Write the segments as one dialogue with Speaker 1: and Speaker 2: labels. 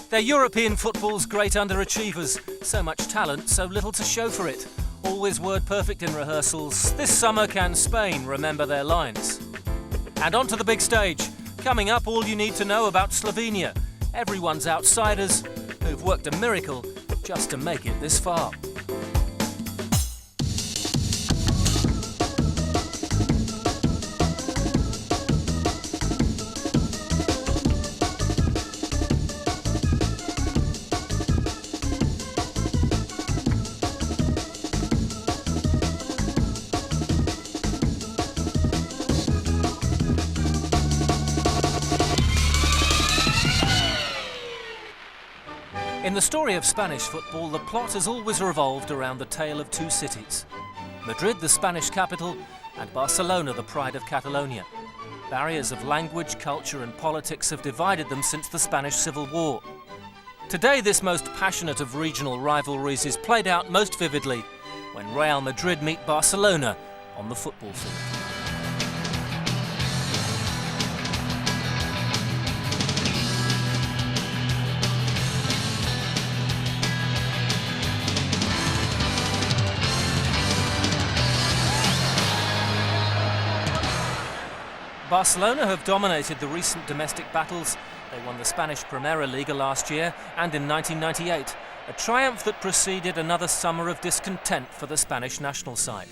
Speaker 1: They're European football's great underachievers. So much talent, so little to show for it. Always word perfect in rehearsals. This summer, can Spain remember their lines? And onto the big stage. Coming up, all you need to know about Slovenia. Everyone's outsiders who've worked a miracle just to make it this far. In the story of Spanish football, the plot has always revolved around the tale of two cities. Madrid, the Spanish capital, and Barcelona, the pride of Catalonia. Barriers of language, culture and politics have divided them since the Spanish Civil War. Today, this most passionate of regional rivalries is played out most vividly when Real Madrid meet Barcelona on the football field. Barcelona have dominated the recent domestic battles. They won the Spanish Primera Liga last year and in 1998, a triumph that preceded another summer of discontent for the Spanish national side.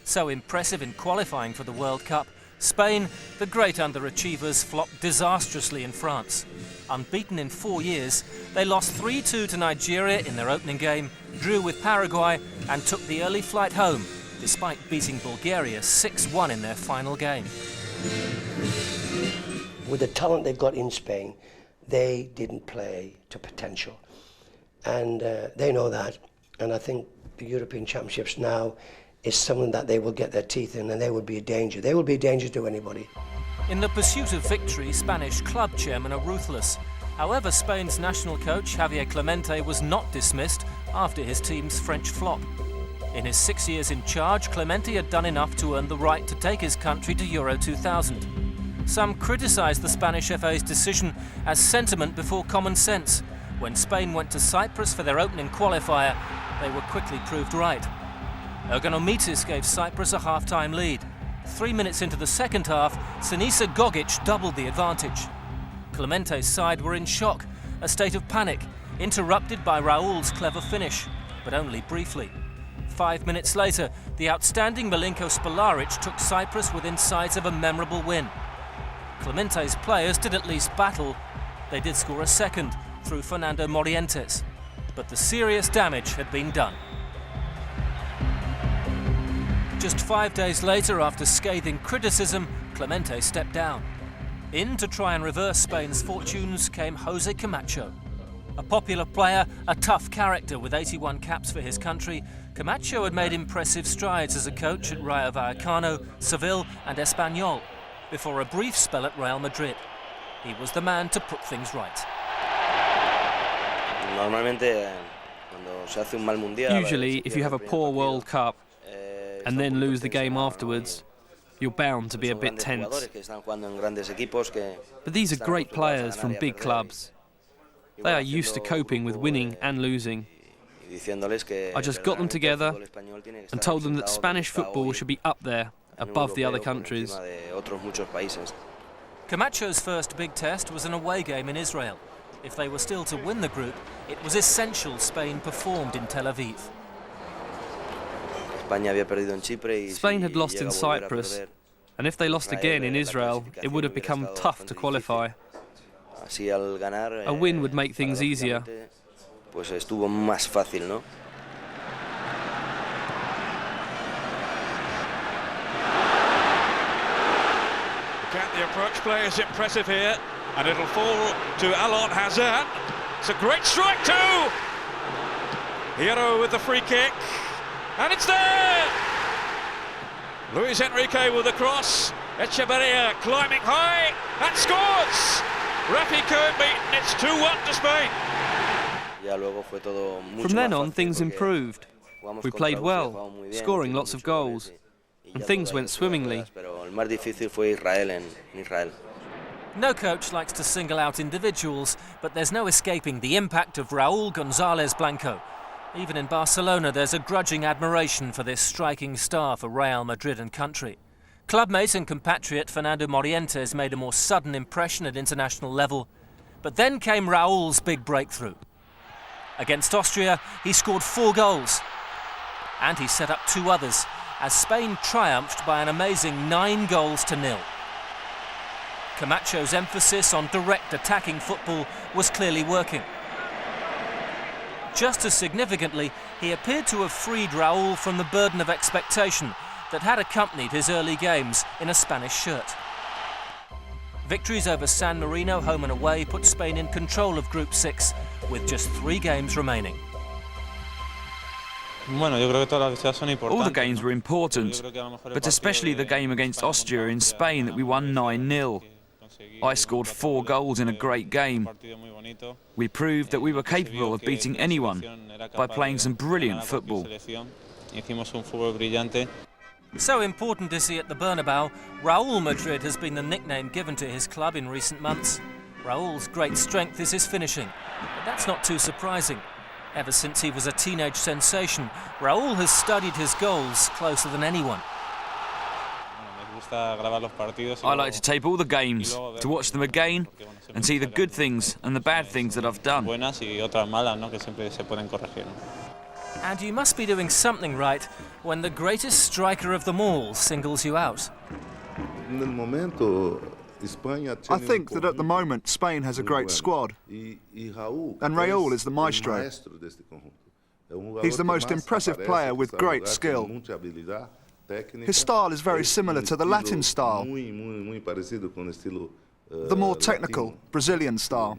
Speaker 1: So impressive in qualifying for the World Cup, Spain, the great underachievers, flopped disastrously in France. Unbeaten in 4 years, they lost 3-2 to Nigeria in their opening game, drew with Paraguay and took the early flight home, despite beating Bulgaria 6-1 in their final game.
Speaker 2: With the talent they've got in Spain, they didn't play to potential. And they know that. And I think the European Championships now is something that they will get their teeth in, and they will be a danger. They will be a danger to anybody.
Speaker 1: In the pursuit of victory, Spanish club chairmen are ruthless. However, Spain's national coach, Javier Clemente, was not dismissed after his team's French flop. In his 6 years in charge, Clemente had done enough to earn the right to take his country to Euro 2000. Some criticised the Spanish FA's decision as sentiment before common sense. When Spain went to Cyprus for their opening qualifier, they were quickly proved right. Ergonomitis gave Cyprus a half-time lead. 3 minutes into the second half, Sinisa Gogic doubled the advantage. Clemente's side were in shock, a state of panic, interrupted by Raul's clever finish, but only briefly. 5 minutes later, the outstanding Milinko Spalaric took Cyprus within sight of a memorable win. Clemente's players did at least battle. They did score a second through Fernando Morientes, but the serious damage had been done. Just 5 days later, after scathing criticism, Clemente stepped down. In to try and reverse Spain's fortunes came Jose Camacho. A popular player, a tough character with 81 caps for his country, Camacho had made impressive strides as a coach at Rayo Vallecano, Seville and Espanyol, before a brief spell at Real Madrid. He was the man to put things right.
Speaker 3: Usually, if you have a poor World Cup and then lose the game afterwards, you're bound to be a bit tense. But these are great players from big clubs. They are used to coping with winning and losing. I just got them together and told them that Spanish football should be up there, above the other countries.
Speaker 1: Camacho's first big test was an away game in Israel. If they were still to win the group, it was essential Spain performed in Tel Aviv.
Speaker 3: Spain had lost in Cyprus, and if they lost again in Israel, it would have become tough to qualify. A win would make things easier.
Speaker 4: Look at the approach play is impressive here, and it'll fall to Alon Hazard. It's a great strike too! Hierro with the free kick, and it's there! Luis Enrique with the cross, Echeverria climbing high, and scores! Rafi Kern beaten, it's 2-1 to Spain.
Speaker 3: From then on, things improved. We played well, scoring lots of goals, and things went swimmingly.
Speaker 1: No coach likes to single out individuals, but there's no escaping the impact of Raúl González Blanco. Even in Barcelona, there's a grudging admiration for this striking star for Real Madrid and country. Clubmate and compatriot Fernando Morientes made a more sudden impression at international level. But then came Raúl's big breakthrough. Against Austria, he scored 4 goals. And he set up 2 others, as Spain triumphed by an amazing 9-0. Camacho's emphasis on direct attacking football was clearly working. Just as significantly, he appeared to have freed Raúl from the burden of expectation that had accompanied his early games in a Spanish shirt. Victories over San Marino, home and away, put Spain in control of Group 6, with just 3 games remaining.
Speaker 5: All the games were important, but especially the game against Austria in Spain that we won 9-0. I scored 4 goals in a great game. We proved that we were capable of beating anyone by playing some brilliant football.
Speaker 1: So important is he at the Bernabeu, Raúl Madrid has been the nickname given to his club in recent months. Raúl's great strength is his finishing, but that's not too surprising. Ever since he was a teenage sensation, Raúl has studied his goals closer than anyone.
Speaker 5: I like to tape all the games, to watch them again and see the good things and the bad things that I've done.
Speaker 1: And you must be doing something right when the greatest striker of them all singles you out.
Speaker 6: I think that at the moment Spain has a great squad, and Raúl is the maestro. He's the most impressive player with great skill. His style is very similar to the Latin style, the more technical Brazilian style.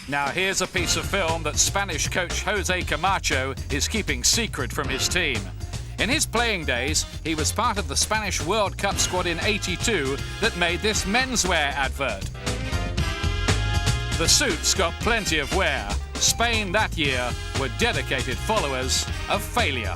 Speaker 7: Now here's a piece of film that Spanish coach Jose Camacho is keeping secret from his team. In his playing days, he was part of the Spanish World Cup squad in '82 that made this menswear advert. The suits got plenty of wear. Spain that year were dedicated followers of failure.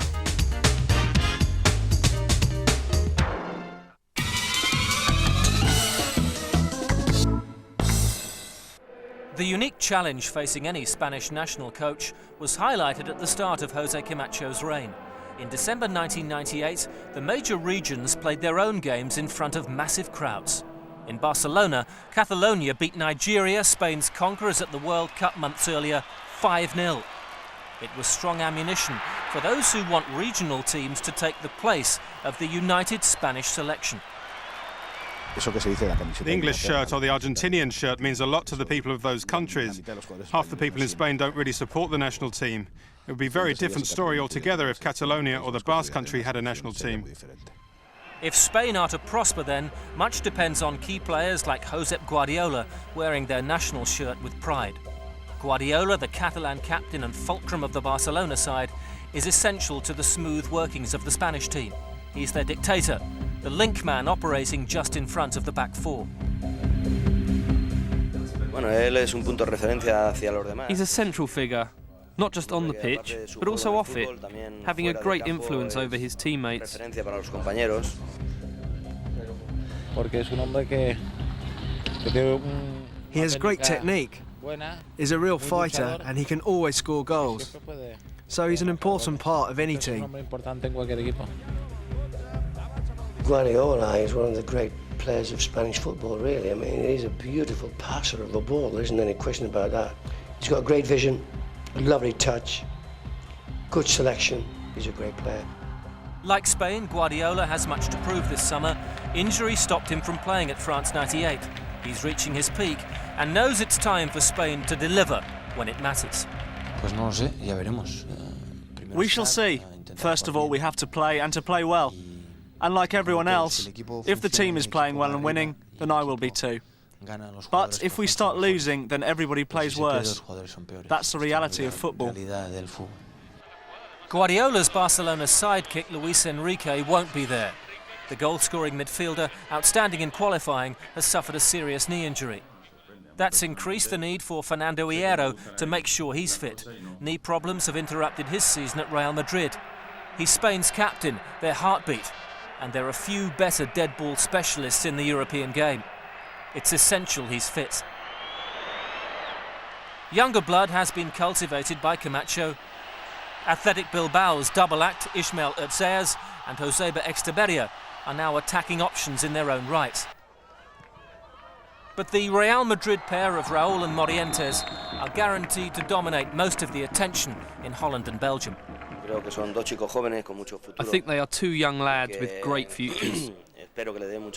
Speaker 1: The unique challenge facing any Spanish national coach was highlighted at the start of Jose Camacho's reign. In December 1998, the major regions played their own games in front of massive crowds. In Barcelona, Catalonia beat Nigeria, Spain's conquerors at the World Cup months earlier, 5-0. It was strong ammunition for those who want regional teams to take the place of the united Spanish selection.
Speaker 8: The English shirt or the Argentinian shirt means a lot to the people of those countries. Half the people in Spain don't really support the national team. It would be a very different story altogether if Catalonia or the Basque Country had a national team.
Speaker 1: If Spain are to prosper then, much depends on key players like Josep Guardiola wearing their national shirt with pride. Guardiola, the Catalan captain and fulcrum of the Barcelona side, is essential to the smooth workings of the Spanish team. He's their dictator, the link man operating just in front of the back four.
Speaker 3: He's a central figure, not just on the pitch, but also off it, having a great influence over his teammates.
Speaker 9: He has great technique, is a real fighter, and he can always score goals. So he's an important part of any team.
Speaker 2: Guardiola is one of the great players of Spanish football, really. I mean, he's a beautiful passer of the ball, there isn't any question about that. He's got great vision, Lovely touch, good selection. He's a great player.
Speaker 1: Like Spain, Guardiola has much to prove this summer. Injury stopped him from playing at France '98. He's reaching his peak and knows it's time for Spain to deliver when it matters.
Speaker 9: We shall see. First of all, we have to play, and to play well. And like everyone else, if the team is playing well and winning, then I will be too. But if we start losing, then everybody plays worse. That's the reality of football.
Speaker 1: Guardiola's Barcelona sidekick Luis Enrique won't be there. The goal-scoring midfielder, outstanding in qualifying, has suffered a serious knee injury. That's increased the need for Fernando Hierro to make sure he's fit. Knee problems have interrupted his season at Real Madrid. He's Spain's captain, their heartbeat, and there are few better dead ball specialists in the European game. It's essential he's fit. Younger blood has been cultivated by Camacho. Athletic Bilbao's double act, Ismael Ertzayas and Joseba Exteberia, are now attacking options in their own right. But the Real Madrid pair of Raúl and Morientes are guaranteed to dominate most of the attention in Holland and Belgium.
Speaker 3: I think they are two young lads with great futures.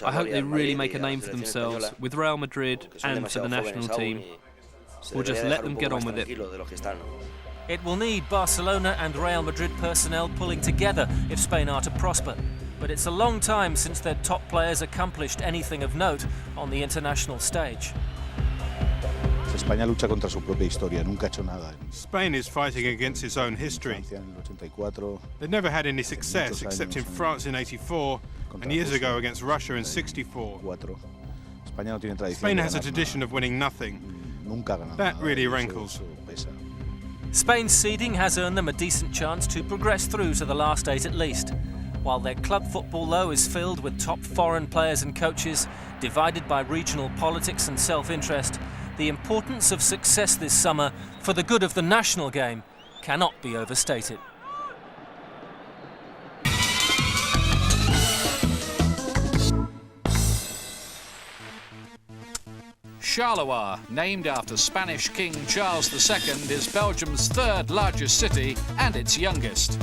Speaker 3: I hope they really make a name for themselves with Real Madrid and for the national team. We'll just let them get on with it.
Speaker 1: It will need Barcelona and Real Madrid personnel pulling together if Spain are to prosper. But it's a long time since their top players accomplished anything of note on the international stage.
Speaker 8: Spain is fighting against its own history. They've never had any success except in France in '84 and years ago against Russia in '64. Spain has a tradition of winning nothing. That really rankles.
Speaker 1: Spain's seeding has earned them a decent chance to progress through to the last 8 at least. While their club football, though, is filled with top foreign players and coaches, divided by regional politics and self-interest, the importance of success this summer for the good of the national game cannot be overstated.
Speaker 7: Charleroi, named after Spanish King Charles II, is Belgium's third largest city and its youngest.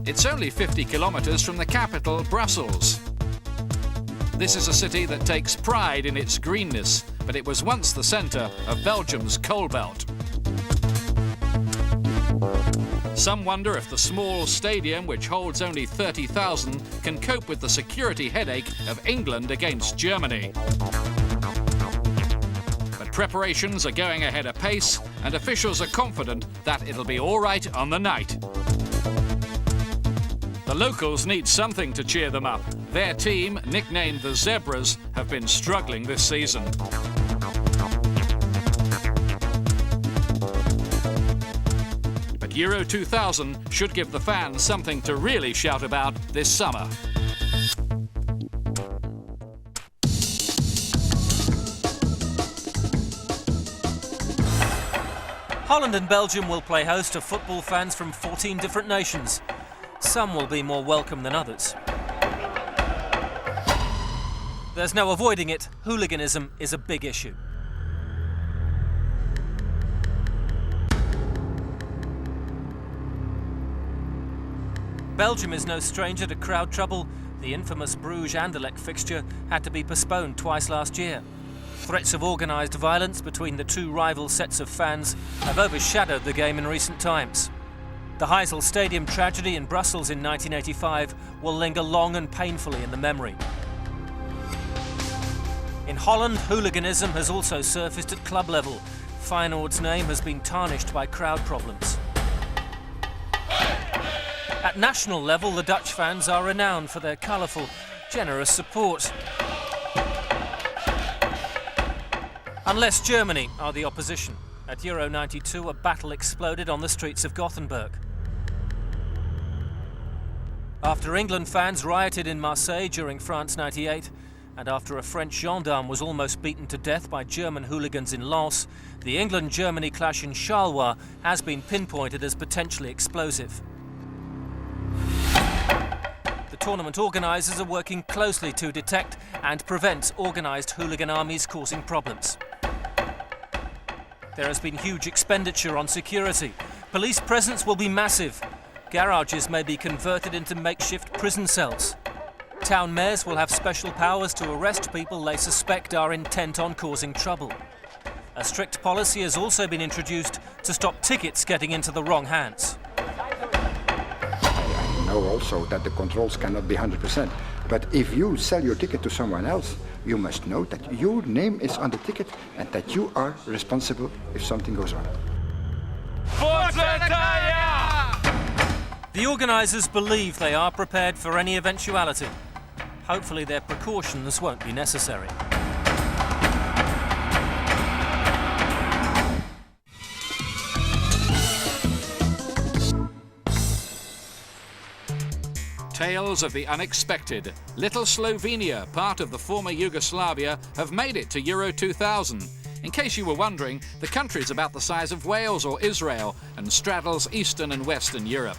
Speaker 7: It's only 50 kilometres from the capital, Brussels. This is a city that takes pride in its greenness, but it was once the centre of Belgium's coal belt. Some wonder if the small stadium, which holds only 30,000, can cope with the security headache of England against Germany. But preparations are going ahead apace, and officials are confident that it'll be all right on the night. The locals need something to cheer them up. Their team, nicknamed the Zebras, have been struggling this season. But Euro 2000 should give the fans something to really shout about this summer.
Speaker 1: Holland and Belgium will play host to football fans from 14 different nations. Some will be more welcome than others. There's no avoiding it. Hooliganism is a big issue. Belgium is no stranger to crowd trouble. The infamous Bruges-Anderlecht fixture had to be postponed twice last year. Threats of organised violence between the two rival sets of fans have overshadowed the game in recent times. The Heysel Stadium tragedy in Brussels in 1985 will linger long and painfully in the memory. In Holland, hooliganism has also surfaced at club level. Feyenoord's name has been tarnished by crowd problems. At national level, the Dutch fans are renowned for their colourful, generous support. Unless Germany are the opposition. At Euro 92, a battle exploded on the streets of Gothenburg. After England fans rioted in Marseille during France '98, and after a French gendarme was almost beaten to death by German hooligans in Lens, the England-Germany clash in Charleroi has been pinpointed as potentially explosive. The tournament organisers are working closely to detect and prevent organised hooligan armies causing problems. There has been huge expenditure on security. Police presence will be massive. Garages may be converted into makeshift prison cells. Town mayors will have special powers to arrest people they suspect are intent on causing trouble. A strict policy has also been introduced to stop tickets getting into the wrong hands.
Speaker 10: I know also that the controls cannot be 100%, but if you sell your ticket to someone else, you must know that your name is on the ticket and that you are responsible if something goes wrong.
Speaker 1: The organisers believe they are prepared for any eventuality. Hopefully their precautions won't be necessary.
Speaker 7: Tales of the unexpected. Little Slovenia, part of the former Yugoslavia, have made it to Euro 2000. In case you were wondering, the country's about the size of Wales or Israel and straddles Eastern and Western Europe.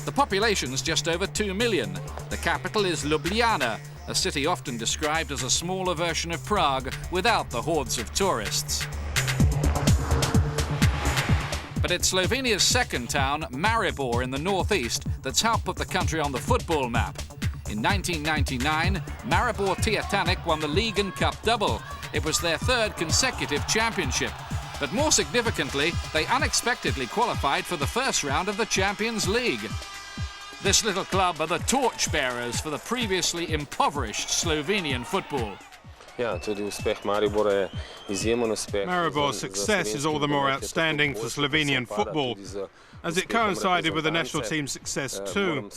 Speaker 7: The population's just over 2 million. The capital is Ljubljana, a city often described as a smaller version of Prague without the hordes of tourists. But it's Slovenia's second town, Maribor, in the northeast, that's helped put the country on the football map. In 1999, Maribor Tijatanik won the league and cup double. It was their third consecutive championship. But more significantly, they unexpectedly qualified for the first round of the Champions League. This little club are the torchbearers for the previously impoverished Slovenian football.
Speaker 8: Maribor's success is all the more outstanding for Slovenian football, as it coincided with the national team's success too.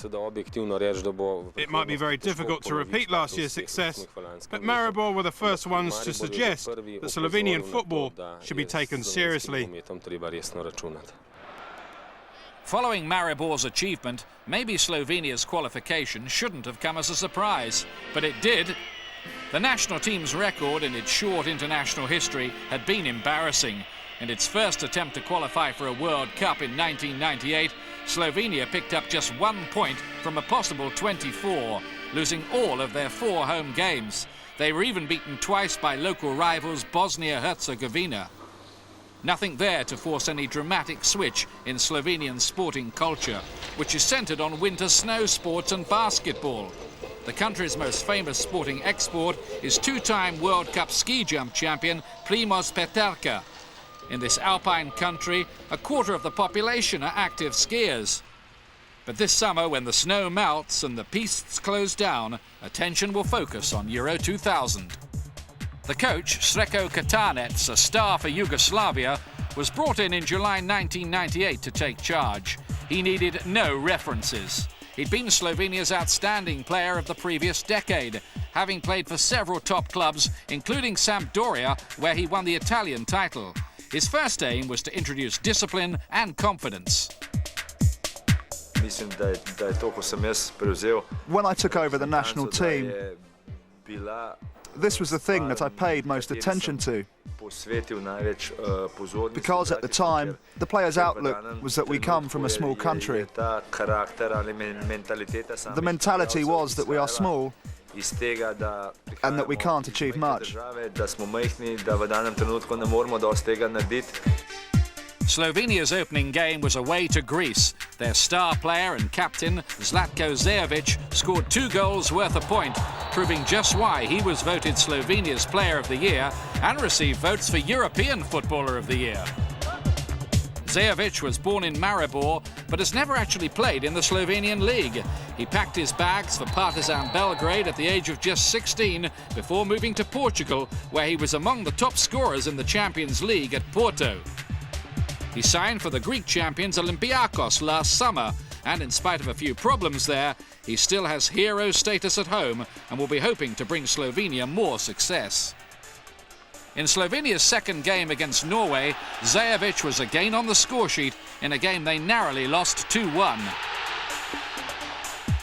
Speaker 8: It might be very difficult to repeat last year's success, but Maribor were the first ones to suggest that Slovenian football should be taken seriously.
Speaker 7: Following Maribor's achievement, maybe Slovenia's qualification shouldn't have come as a surprise, but it did. The national team's record in its short international history had been embarrassing. In its first attempt to qualify for a World Cup in 1998, Slovenia picked up just 1 point from a possible 24, losing all of their 4 home games. They were even beaten twice by local rivals Bosnia-Herzegovina. Nothing there to force any dramatic switch in Slovenian sporting culture, which is centred on winter snow sports and basketball. The country's most famous sporting export is 2-time World Cup ski jump champion Primož Peterka. In this alpine country, a quarter of the population are active skiers. But this summer, when the snow melts and the pistes close down, attention will focus on Euro 2000. The coach, Srečko Katanec, a star for Yugoslavia, was brought in July 1998 to take charge. He needed no references. He'd been Slovenia's outstanding player of the previous decade, having played for several top clubs, including Sampdoria, where he won the Italian title. His first aim was to introduce discipline and confidence.
Speaker 6: When I took over the national team, this was the thing that I paid most attention to. Because at the time, the players' outlook was that we come from a small country. The mentality was that we are small and that we can't achieve much.
Speaker 7: Slovenia's opening game was away to Greece. Their star player and captain, Zlatko Zejovic, scored 2 goals worth a point, proving just why he was voted Slovenia's Player of the Year and received votes for European Footballer of the Year. Zejovic was born in Maribor, but has never actually played in the Slovenian league. He packed his bags for Partizan Belgrade at the age of just 16 before moving to Portugal, where he was among the top scorers in the Champions League at Porto. He signed for the Greek champions Olympiakos last summer, and in spite of a few problems there, he still has hero status at home and will be hoping to bring Slovenia more success. In Slovenia's second game against Norway, Zejovic was again on the scoresheet in a game they narrowly lost 2-1.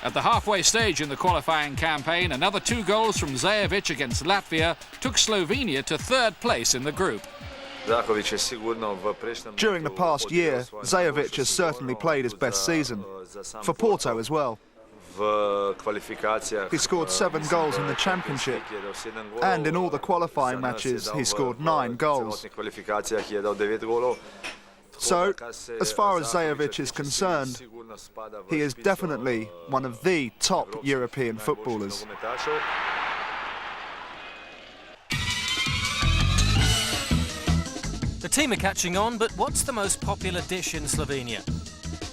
Speaker 7: At the halfway stage in the qualifying campaign, another 2 goals from Zejovic against Latvia took Slovenia to 3rd place in the group.
Speaker 6: During the past year, Zejovic has certainly played his best season, for Porto as well. He scored 7 goals in the championship, and in all the qualifying matches he scored 9 goals. So, as far as Zajovic is concerned, he is definitely one of the top European footballers.
Speaker 1: The team are catching on, but what's the most popular dish in Slovenia?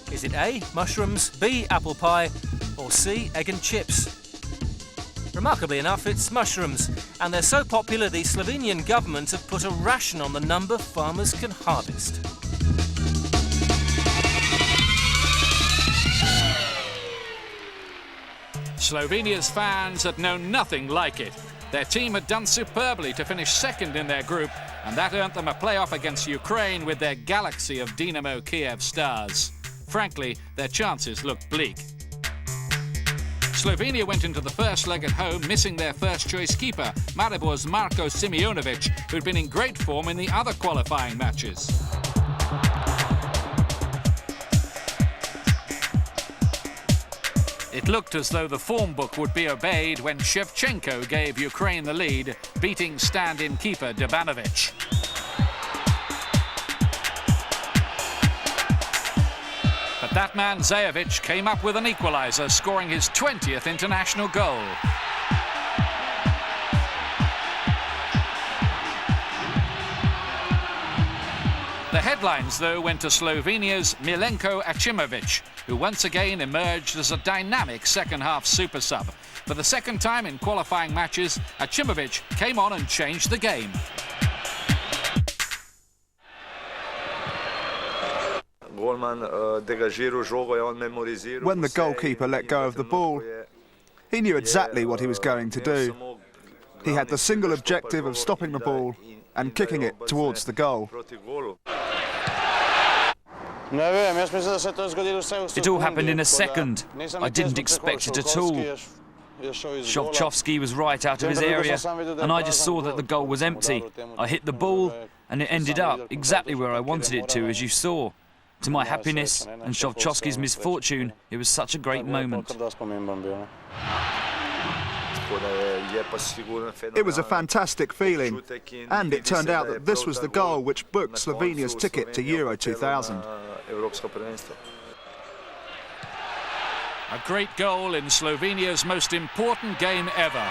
Speaker 1: Is it A, mushrooms, B, apple pie, or C, egg and chips? Remarkably enough, it's mushrooms, and they're so popular the Slovenian government have put a ration on the number farmers can harvest.
Speaker 7: Slovenia's fans had known nothing like it. Their team had done superbly to finish second in their group, and that earned them a playoff against Ukraine with their galaxy of Dynamo Kiev stars. Frankly, their chances looked bleak. Slovenia went into the first leg at home missing their first-choice keeper, Maribor's Marko Simeunovic, who'd been in great form in the other qualifying matches. It looked as though the form book would be obeyed when Shevchenko gave Ukraine the lead, beating stand-in keeper Debanovic. But that man Zajovic came up with an equaliser, scoring his 20th international goal. The headlines, though, went to Slovenia's Milenko Achimovic, who once again emerged as a dynamic second-half super sub. For the second time in qualifying matches, Achimovic came on and changed the game.
Speaker 6: When the goalkeeper let go of the ball, he knew exactly what he was going to do. He had the single objective of stopping the ball and kicking it towards the goal.
Speaker 5: It all happened in a second. I didn't expect it at all. Shovchovski was right out of his area, and I just saw that the goal was empty. I hit the ball, and it ended up exactly where I wanted it to, as you saw. To my happiness and Shovchovski's misfortune, it was such a great moment.
Speaker 6: It was a fantastic feeling, and it turned out that this was the goal which booked Slovenia's ticket to Euro 2000.
Speaker 7: A great goal in Slovenia's most important game ever.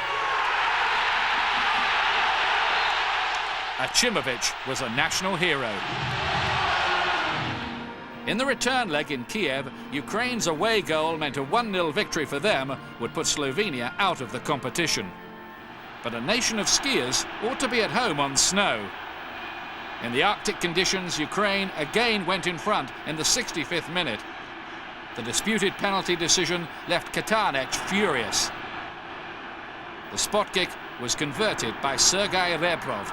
Speaker 7: Achimovic was a national hero. In the return leg in Kiev, Ukraine's away goal meant a 1-0 victory for them would put Slovenia out of the competition. But a nation of skiers ought to be at home on snow. In the Arctic conditions, Ukraine again went in front in the 65th minute. The disputed penalty decision left Katanec furious. The spot kick was converted by Sergei Rebrov.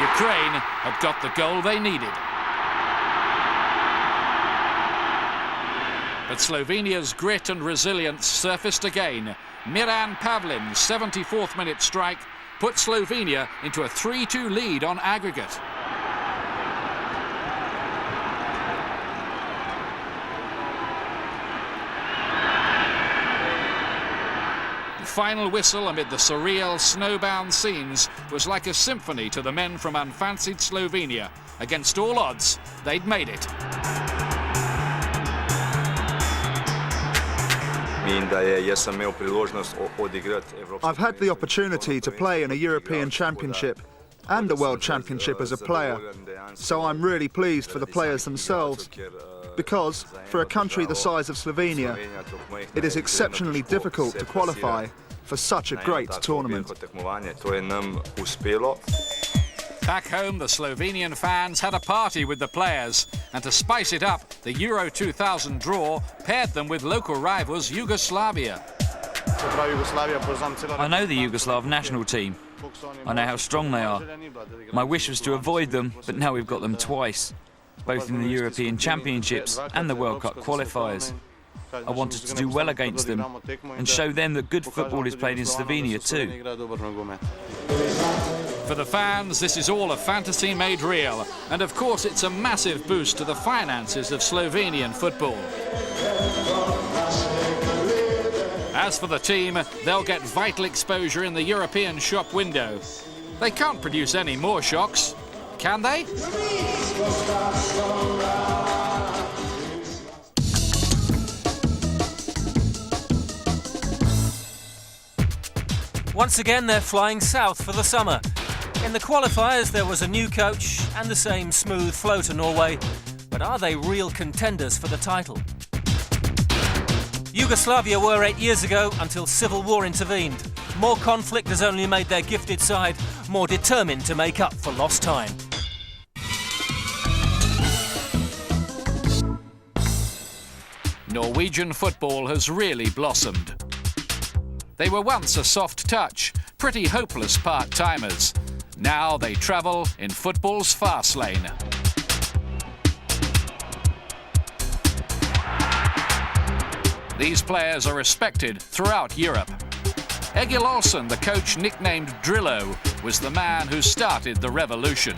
Speaker 7: Ukraine had got the goal they needed. But Slovenia's grit and resilience surfaced again. Miran Pavlin's 74th minute strike put Slovenia into a 3-2 lead on aggregate. The final whistle amid the surreal snowbound scenes was like a symphony to the men from unfancied Slovenia. Against all odds, they'd made it.
Speaker 6: I've had the opportunity to play in a European Championship and a World Championship as a player, so I'm really pleased for the players themselves, because for a country the size of Slovenia, it is exceptionally difficult to qualify for such a great tournament.
Speaker 7: Back home, the Slovenian fans had a party with the players, and to spice it up, the Euro 2000 draw paired them with local rivals Yugoslavia.
Speaker 5: I know the Yugoslav national team. I know how strong they are. My wish was to avoid them, but now we've got them twice, both in the European Championships and the World Cup qualifiers. I wanted to do well against them and show them that good football is played in Slovenia too.
Speaker 7: For the fans, this is all a fantasy made real, and of course it's a massive boost to the finances of Slovenian football. As for the team, they'll get vital exposure in the European shop window. They can't produce any more shocks, can they?
Speaker 1: Once again, they're flying south for the summer. In the qualifiers, there was a new coach and the same smooth flow to Norway. But are they real contenders for the title? Yugoslavia were 8 years ago until civil war intervened. More conflict has only made their gifted side more determined to make up for lost time.
Speaker 7: Norwegian football has really blossomed. They were once a soft touch, pretty hopeless part-timers. Now they travel in football's fast lane. These players are respected throughout Europe. Egil Olsen, the coach nicknamed Drillo, was the man who started the revolution.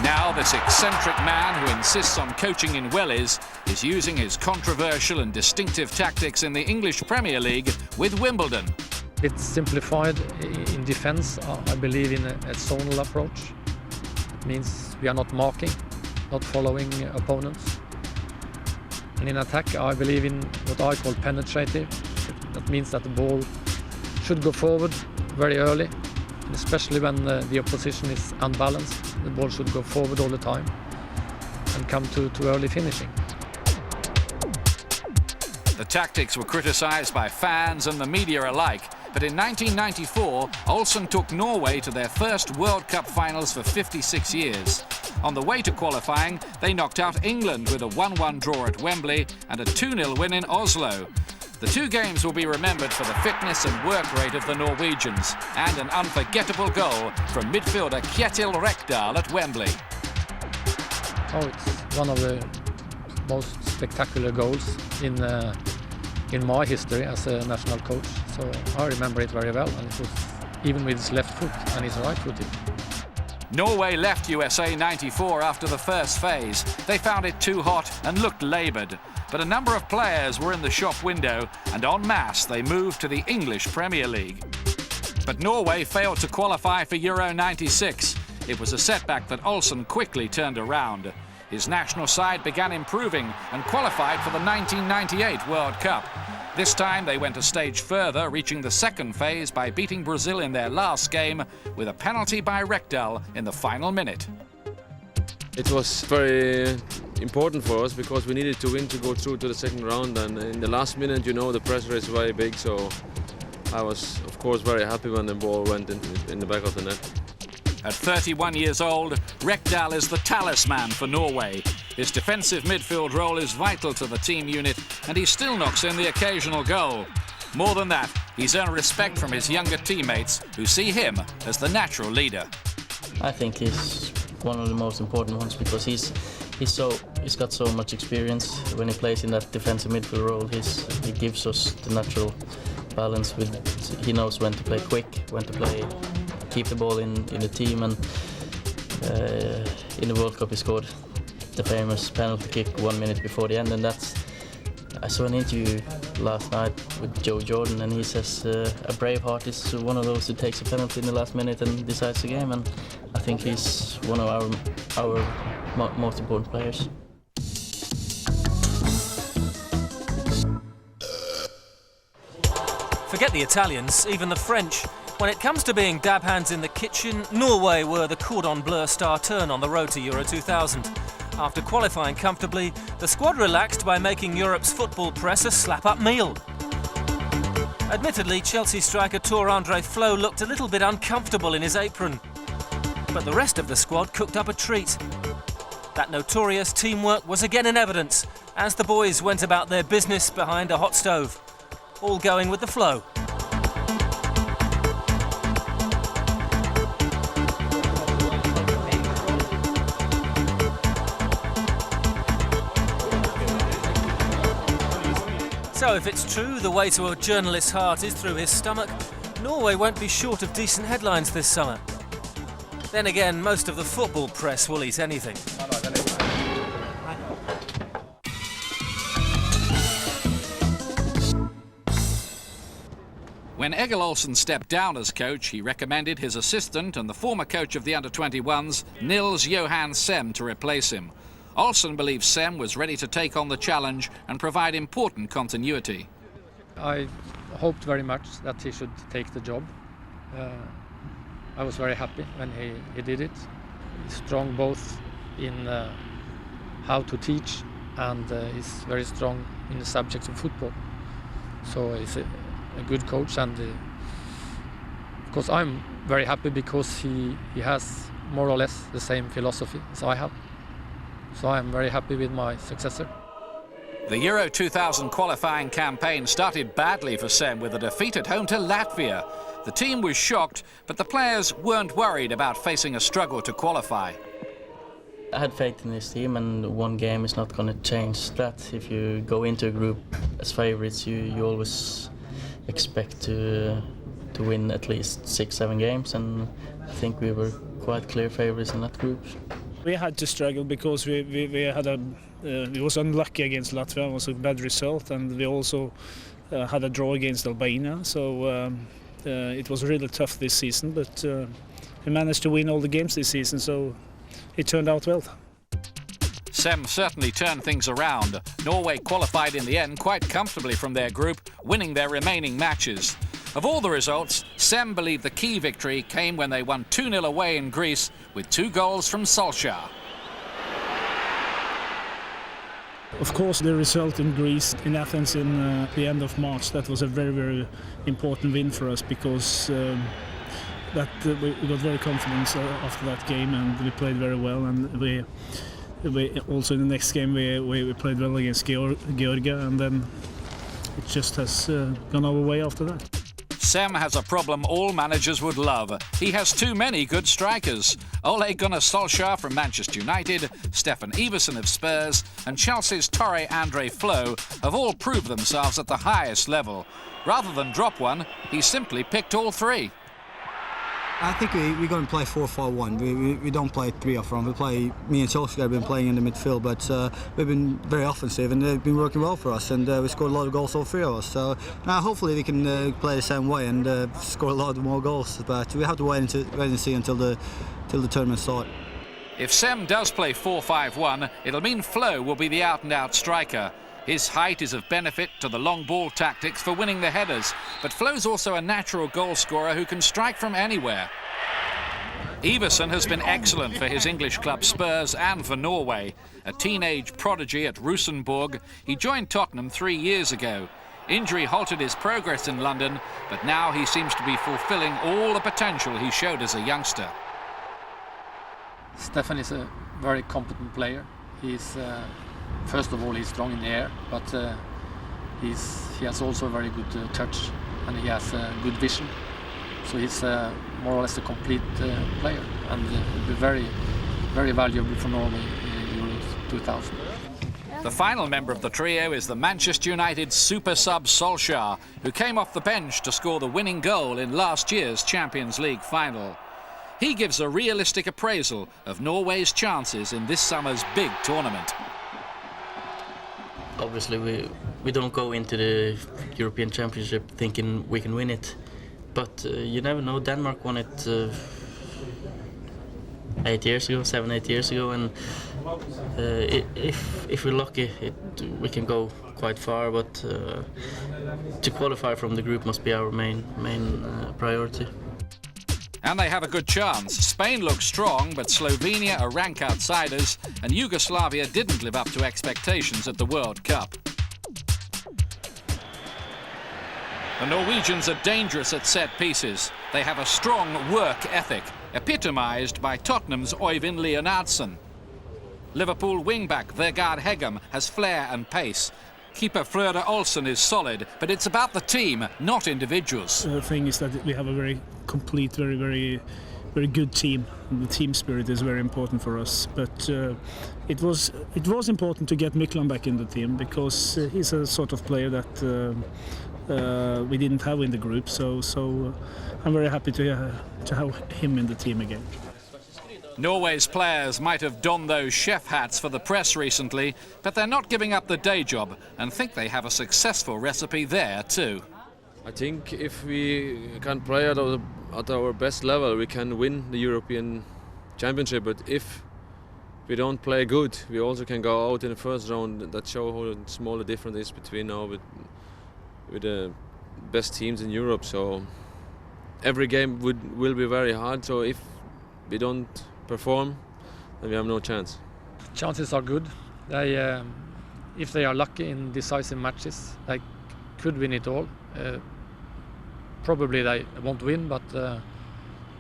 Speaker 7: Now this eccentric man who insists on coaching in wellies is using his controversial and distinctive tactics in the English Premier League with Wimbledon.
Speaker 11: It's simplified. In defense, I believe in a zonal approach. It means we are not marking, not following opponents. And in attack, I believe in what I call penetrative. That means that the ball should go forward very early, especially when the opposition is unbalanced. The ball should go forward all the time and come to early finishing.
Speaker 7: The tactics were criticised by fans and the media alike, but in 1994, Olsen took Norway to their first World Cup finals for 56 years. On the way to qualifying, they knocked out England with a 1-1 draw at Wembley and a 2-0 win in Oslo. The two games will be remembered for the fitness and work rate of the Norwegians and an unforgettable goal from midfielder Kjetil Rekdal at Wembley.
Speaker 11: Oh, it's one of the most spectacular goals in my history as a national coach. So I remember it very well, and it was even with his left foot and his right footed.
Speaker 7: Norway left USA 94 after the first phase. They found it too hot and looked laboured. But a number of players were in the shop window, and en masse they moved to the English Premier League. But Norway failed to qualify for Euro 96. It was a setback that Olsen quickly turned around. His national side began improving and qualified for the 1998 World Cup. This time they went a stage further, reaching the second phase by beating Brazil in their last game with a penalty by Rekdal in the final minute.
Speaker 12: It was very important for us because we needed to win to go through to the second round, and in the last minute, you know, the pressure is very big, so I was of course very happy when the ball went in the back of the net.
Speaker 7: At 31 years old, Rekdal is the talisman for Norway. His defensive midfield role is vital to the team unit, and he still knocks in the occasional goal. More than that, he's earned respect from his younger teammates who see him as the natural leader.
Speaker 13: I think he's one of the most important ones because he's got so much experience. When he plays in that defensive midfield role, he gives us the natural balance. He knows when to play quick, when to keep the ball in the team, and in the World Cup he scored the famous penalty kick 1 minute before the end, and I saw an interview last night with Joe Jordan, and he says a brave heart is one of those who takes a penalty in the last minute and decides the game, and I think he's one of our most important players.
Speaker 1: Forget the Italians, even the French. When it comes to being dab hands in the kitchen, Norway were the cordon bleu star turn on the road to Euro 2000. After qualifying comfortably, the squad relaxed by making Europe's football press a slap-up meal. Admittedly, Chelsea striker Tor Andre Flo looked a little bit uncomfortable in his apron. But the rest of the squad cooked up a treat. That notorious teamwork was again in evidence as the boys went about their business behind a hot stove, all going with the flow. So if it's true the way to a journalist's heart is through his stomach, Norway won't be short of decent headlines this summer. Then again, most of the football press will eat anything.
Speaker 7: When Egil Olsen stepped down as coach, he recommended his assistant and the former coach of the under-21s, Nils Johan Sem, to replace him. Olsen believes Sem was ready to take on the challenge and provide important continuity.
Speaker 11: I hoped very much that he should take the job. I was very happy when he did it. He's strong both in how to teach, and he's very strong in the subjects of football. So he's a good coach, and of course I'm very happy because he has more or less the same philosophy as I have. So I'm very happy with my successor.
Speaker 7: The Euro 2000 qualifying campaign started badly for Sem with a defeat at home to Latvia. The team was shocked, but the players weren't worried about facing a struggle to qualify.
Speaker 13: I had faith in this team, and one game is not going to change that. If you go into a group as favourites, you always expect to win at least 6-7 games, and I think we were quite clear favourites in that group.
Speaker 14: We had to struggle because we was unlucky against Latvia. It was a bad result, and we also had a draw against Albania. So it was really tough this season, but we managed to win all the games this season, so it turned out well.
Speaker 7: Sem certainly turned things around. Norway qualified in the end quite comfortably from their group, winning their remaining matches. Of all the results, Sem believed the key victory came when they won 2-0 away in Greece with 2 goals from Solskjaer.
Speaker 14: Of course, the result in Greece, in Athens, in the end of March, that was a very, very important win for us because we got very confident after that game, and we played very well. And we also in the next game we played well against Georgia, and then it just has gone our way after that.
Speaker 7: Sem has a problem all managers would love. He has too many good strikers. Ole Gunnar Solskjaer from Manchester United, Stefan Iversen of Spurs, and Chelsea's Torre Andre Flo have all proved themselves at the highest level. Rather than drop one, he simply picked all 3.
Speaker 15: I think we're going to play 4-4-1. We don't play 3 up front. Me and Solskjaer have been playing in the midfield, but we've been very offensive, and they've been working well for us, and we scored a lot of goals, all 3 of us. So hopefully we can play the same way and score a lot more goals. But we have to wait and see until the tournament starts.
Speaker 7: If Sem does play 4-5-1, it'll mean Flo will be the out-and-out striker. His height is of benefit to the long ball tactics for winning the headers, but Flo's also a natural goal scorer who can strike from anywhere. Iversen has been excellent for his English club Spurs and for Norway. A teenage prodigy at Rosenborg, he joined Tottenham 3 years ago. Injury halted his progress in London, but now he seems to be fulfilling all the potential he showed as a youngster.
Speaker 11: Stefan is a very competent player. He's first of all, he's strong in the air, but he has also a very good touch, and he has good vision. So he's more or less a complete player, and will be very, very valuable for Norway in Euro 2000.
Speaker 7: The final member of the trio is the Manchester United super sub Solskjaer, who came off the bench to score the winning goal in last year's Champions League final. He gives a realistic appraisal of Norway's chances in this summer's big tournament.
Speaker 13: Obviously, we don't go into the European Championship thinking we can win it, but you never know. Denmark won it 8 years ago, 7-8 years ago, and if we're lucky, we can go quite far. But to qualify from the group must be our main priority.
Speaker 7: And they have a good chance. Spain looks strong, but Slovenia are rank outsiders, and Yugoslavia didn't live up to expectations at the World Cup. The Norwegians are dangerous at set pieces. They have a strong work ethic, epitomised by Tottenham's Øyvind Leonardsen. Liverpool wingback Vegard Hegem has flair and pace. Keeper Frode Olsen is solid, but it's about the team, not individuals.
Speaker 14: The thing is that we have a very complete, very, very, very good team. The team spirit is very important for us. But it was important to get Miklan back in the team because he's a sort of player that we didn't have in the group. So I'm very happy to have him in the team again.
Speaker 7: Norway's players might have donned those chef hats for the press recently, but they're not giving up the day job and think they have a successful recipe there too.
Speaker 12: I think if we can play at our best level, we can win the European Championship. But if we don't play good, we also can go out in the first round. That shows how small the difference is between now with the best teams in Europe. So every game will be very hard. So if we don't perform, then we have no chance.
Speaker 11: Chances are good. If they are lucky in decisive matches, they could win it all. Probably they won't win, but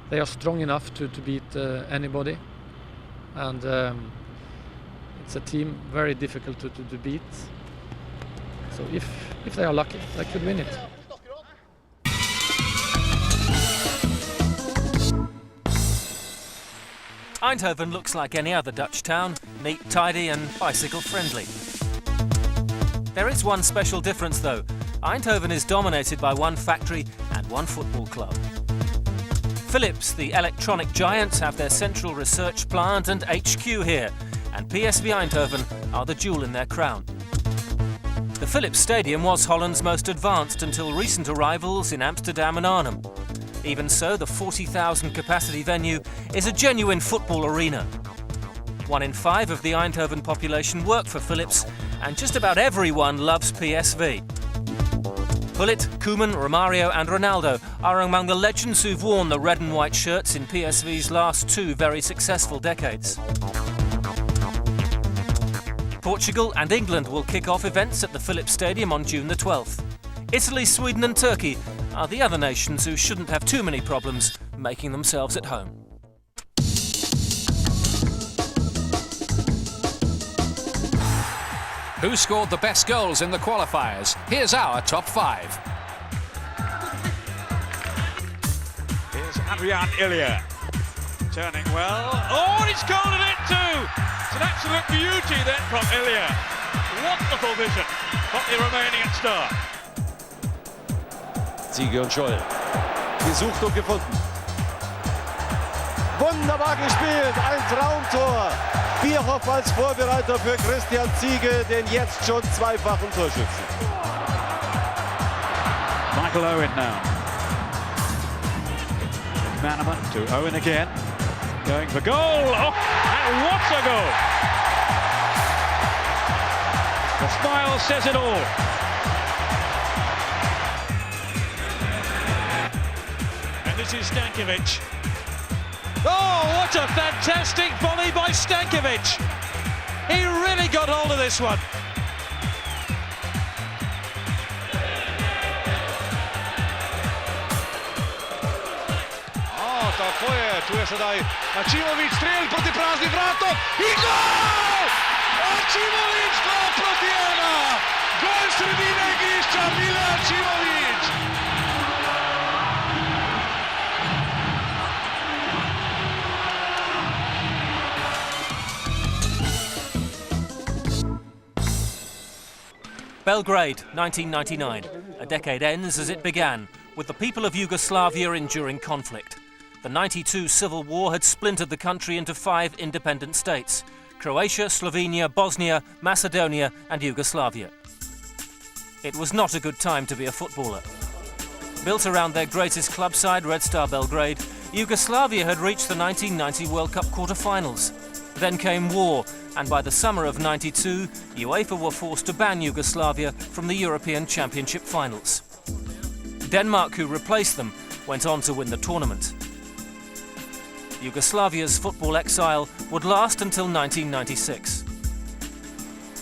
Speaker 11: they are strong enough to beat anybody. And it's a team very difficult to beat. So if they are lucky, they could win it.
Speaker 1: Eindhoven looks like any other Dutch town, neat, tidy and bicycle friendly. There is one special difference though. Eindhoven is dominated by one factory and one football club. Philips, the electronic giants, have their central research plant and HQ here, and PSV Eindhoven are the jewel in their crown. The Philips Stadium was Holland's most advanced until recent arrivals in Amsterdam and Arnhem. Even so, the 40,000 capacity venue is a genuine football arena. 1 in 5 of the Eindhoven population work for Philips, and just about everyone loves PSV. Gullit, Koeman, Romario and Ronaldo are among the legends who've worn the red and white shirts in PSV's last 2 very successful decades. Portugal and England will kick off events at the Philips Stadium on June the 12th. Italy, Sweden and Turkey are the other nations who shouldn't have too many problems making themselves at home.
Speaker 7: Who scored the best goals in the qualifiers? Here's our top 5.
Speaker 4: Here's Adrian Ilya. Turning well. Oh, and he's golden it too! It's an absolute beauty then from Ilya. Wonderful vision from the Romanian star.
Speaker 16: Ziege und Scholl. Gesucht und gefunden. Wunderbar gespielt, ein Traumtor. Bierhoff als Vorbereiter für Christian Ziege, den jetzt schon zweifachen Torschützen.
Speaker 4: Michael Owen now. Manneman to Owen again. Going for goal. Oh, and what a goal! The smile says it all. And this is Stankovic. Oh, what a fantastic volley by Stankovic! He really got hold of this one.
Speaker 16: Tako je, tu je sedaj Ačimović, strel proti praznim vratom i gol! Ačimović 2-1! Gol sredine igrišća, Mile Ačimović!
Speaker 1: Belgrade, 1999. A decade ends as it began, with the people of Yugoslavia enduring conflict. The 92 civil war had splintered the country into 5 independent states: Croatia, Slovenia, Bosnia, Macedonia and Yugoslavia. It was not a good time to be a footballer. Built around their greatest club side, Red Star Belgrade, Yugoslavia had reached the 1990 World Cup quarter-finals. Then came war, and by the summer of '92, UEFA were forced to ban Yugoslavia from the European Championship finals. Denmark, who replaced them, went on to win the tournament. Yugoslavia's football exile would last until 1996.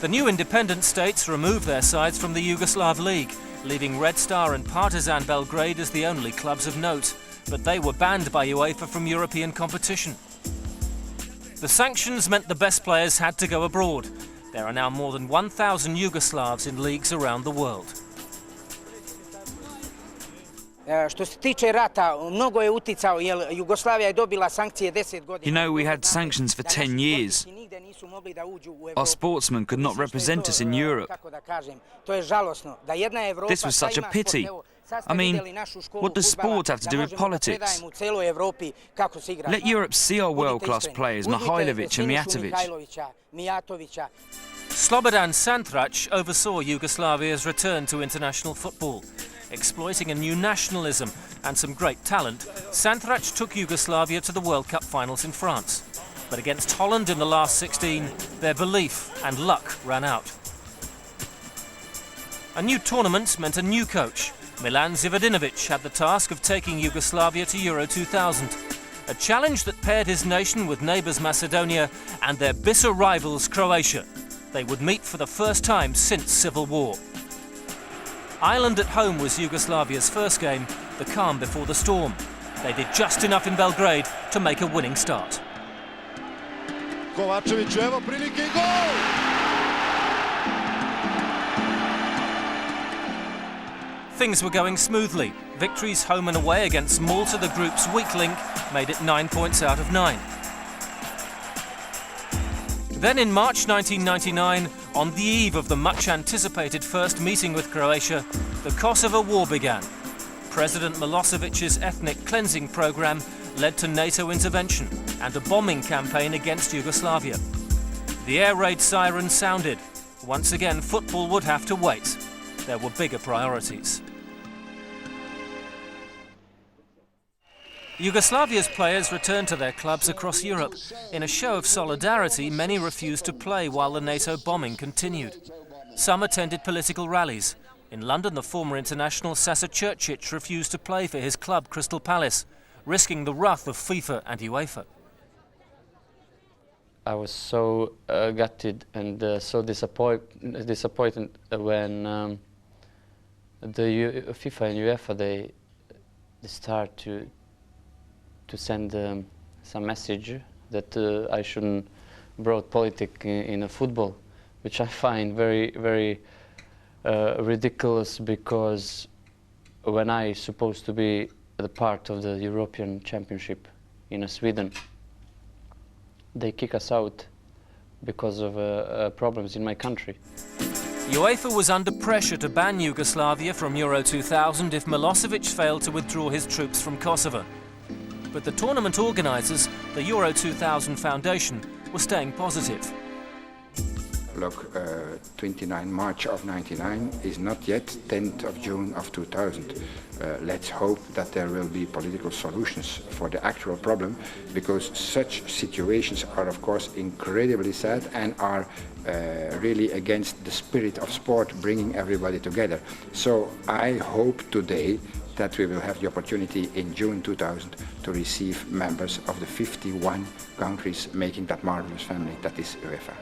Speaker 1: The new independent states removed their sides from the Yugoslav League, leaving Red Star and Partizan Belgrade as the only clubs of note, but they were banned by UEFA from European competition. The sanctions meant the best players had to go abroad. There are now more than 1,000 Yugoslavs in leagues around the world.
Speaker 17: Što se tiče rata, mnogo je uticao, jer Jugoslavija je dobila sankcije 10 godina.
Speaker 5: You know, we had sanctions for 10 years. Our sportsmen could not represent us in Europe. This was such a pity. I mean, what does sport have to do with politics? Let Europe see our world-class players, Mihajlovic and Mijatovic.
Speaker 1: Slobodan Santrac oversaw Yugoslavia's return to international football. exploiting a new nationalism and some great talent, Santrac took Yugoslavia to the World Cup finals in France. But against Holland in the last 16, their belief and luck ran out. A new tournament meant a new coach. Milan Zivadinovic had the task of taking Yugoslavia to Euro 2000, a challenge that paired his nation with neighbours Macedonia and their bitter rivals Croatia. They would meet for the first time since civil war. Ireland at home was Yugoslavia's first game, the calm before the storm. They did just enough in Belgrade to make a winning start.
Speaker 16: Kovačević, evo prilike i gol!
Speaker 1: Things were going smoothly. Victories home and away against Malta, the group's weak link, made it 9 points out of 9. Then in March 1999, on the eve of the much-anticipated first meeting with Croatia, the Kosovo War began. President Milosevic's ethnic cleansing program led to NATO intervention and a bombing campaign against Yugoslavia. The air raid siren sounded. Once again, football would have to wait. There were bigger priorities. Yugoslavia's players returned to their clubs across Europe. In a show of solidarity, many refused to play while the NATO bombing continued. Some attended political rallies. In London, the former international Sasa Čurčić refused to play for his club Crystal Palace, risking the wrath of FIFA and UEFA.
Speaker 18: I was so gutted and so disappointed when the FIFA and UEFA they start to send some message that I shouldn't brought politics in a football, which I find very ridiculous, because when I supposed to be the part of the European Championship in Sweden, they kick us out because of problems in my country.
Speaker 1: UEFA was under pressure to ban Yugoslavia from Euro 2000 if Milosevic failed to withdraw his troops from Kosovo. But the tournament organisers, the Euro 2000 Foundation, were staying positive.
Speaker 10: Look, 29 March of 99 is not yet 10th of June of 2000. Let's hope that there will be political solutions for the actual problem, because such situations are of course incredibly sad and are really against the spirit of sport, bringing everybody together. So I hope today that we will have the opportunity in June 2000 to receive members of the 51 countries making that marvelous family that is UEFA.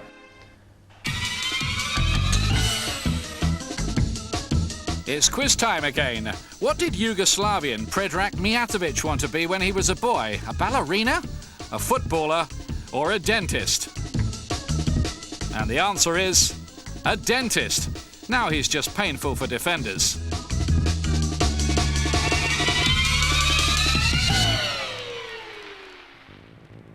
Speaker 7: It's quiz time again. What did Yugoslavian Predrag Mijatovic want to be when he was a boy? A ballerina, a footballer, or a dentist? And the answer is a dentist. Now he's just painful for defenders.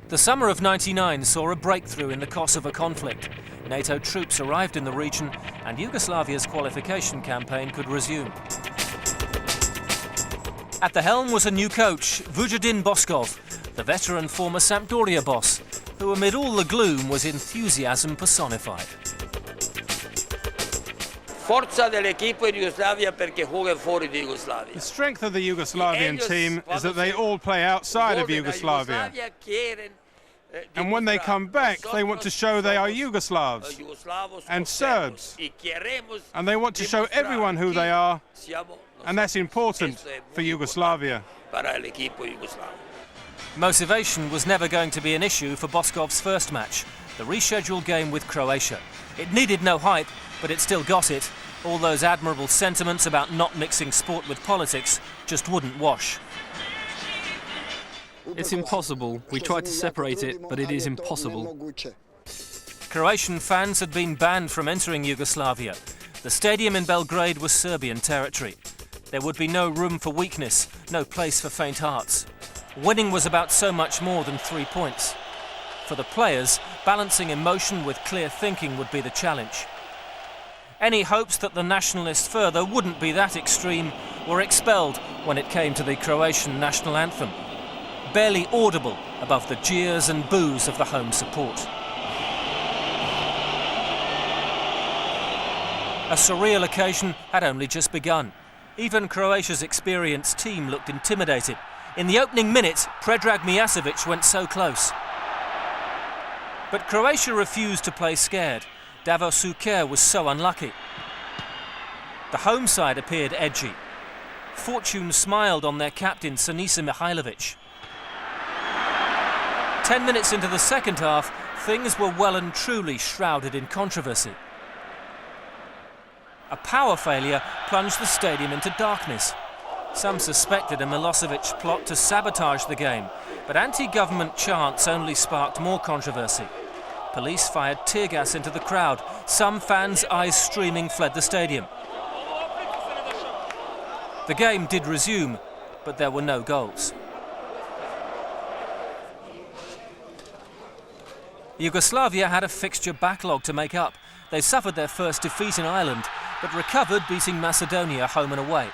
Speaker 1: The summer of '99 saw a breakthrough in the Kosovo conflict. NATO troops arrived in the region and Yugoslavia's qualification campaign could resume. At the helm was a new coach, Vujadin Boskov, the veteran former Sampdoria boss, who amid all the gloom was enthusiasm personified.
Speaker 8: The strength of the Yugoslavian team is that they all play outside of Yugoslavia. And when they come back, they want to show they are Yugoslavs and Serbs. And they want to show everyone who they are, and that's important for Yugoslavia.
Speaker 1: Motivation was never going to be an issue for Boskov's first match, the rescheduled game with Croatia. It needed no hype, but it still got it. All those admirable sentiments about not mixing sport with politics just wouldn't wash.
Speaker 3: It's impossible. We tried to separate it, but it is impossible.
Speaker 1: Croatian fans had been banned from entering Yugoslavia. The stadium in Belgrade was Serbian territory. There would be no room for weakness, no place for faint hearts. Winning was about so much more than 3 points. For the players, balancing emotion with clear thinking would be the challenge. Any hopes that the nationalist further wouldn't be that extreme were expelled when it came to the Croatian national anthem, barely audible above the jeers and boos of the home support. A surreal occasion had only just begun. Even Croatia's experienced team looked intimidated. In the opening minute, Predrag Mijasevic went so close. But Croatia refused to play scared. Davor Suker was so unlucky. The home side appeared edgy. Fortune smiled on their captain, Sinisa Mihajlovic. 10 minutes into the second half, things were well and truly shrouded in controversy. A power failure plunged the stadium into darkness. Some suspected a Milosevic plot to sabotage the game, but anti-government chants only sparked more controversy. Police fired tear gas into the crowd. Some fans, eyes streaming, fled the stadium. The game did resume, but there were no goals. Yugoslavia had a fixture backlog to make up. They suffered their first defeat in Ireland, but recovered, beating Macedonia home and away.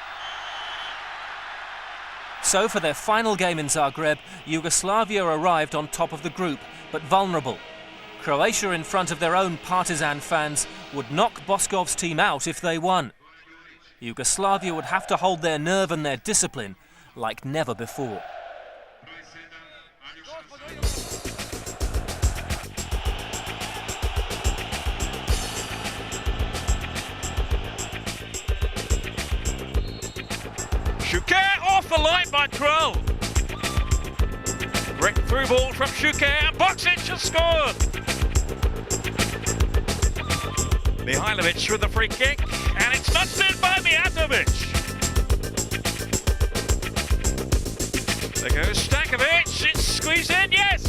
Speaker 1: So for their final game in Zagreb, Yugoslavia arrived on top of the group, but vulnerable. Croatia, in front of their own partisan fans, would knock Boscov's team out if they won. Yugoslavia would have to hold their nerve and their discipline like never before.
Speaker 4: Shuker off the line by Kroll. Breakthrough ball from Shuker and Boksic has scored. Mihajlovic with the free kick, and it's nudged in by Mijatovic. There goes Stankovic, it's squeezed in, yes!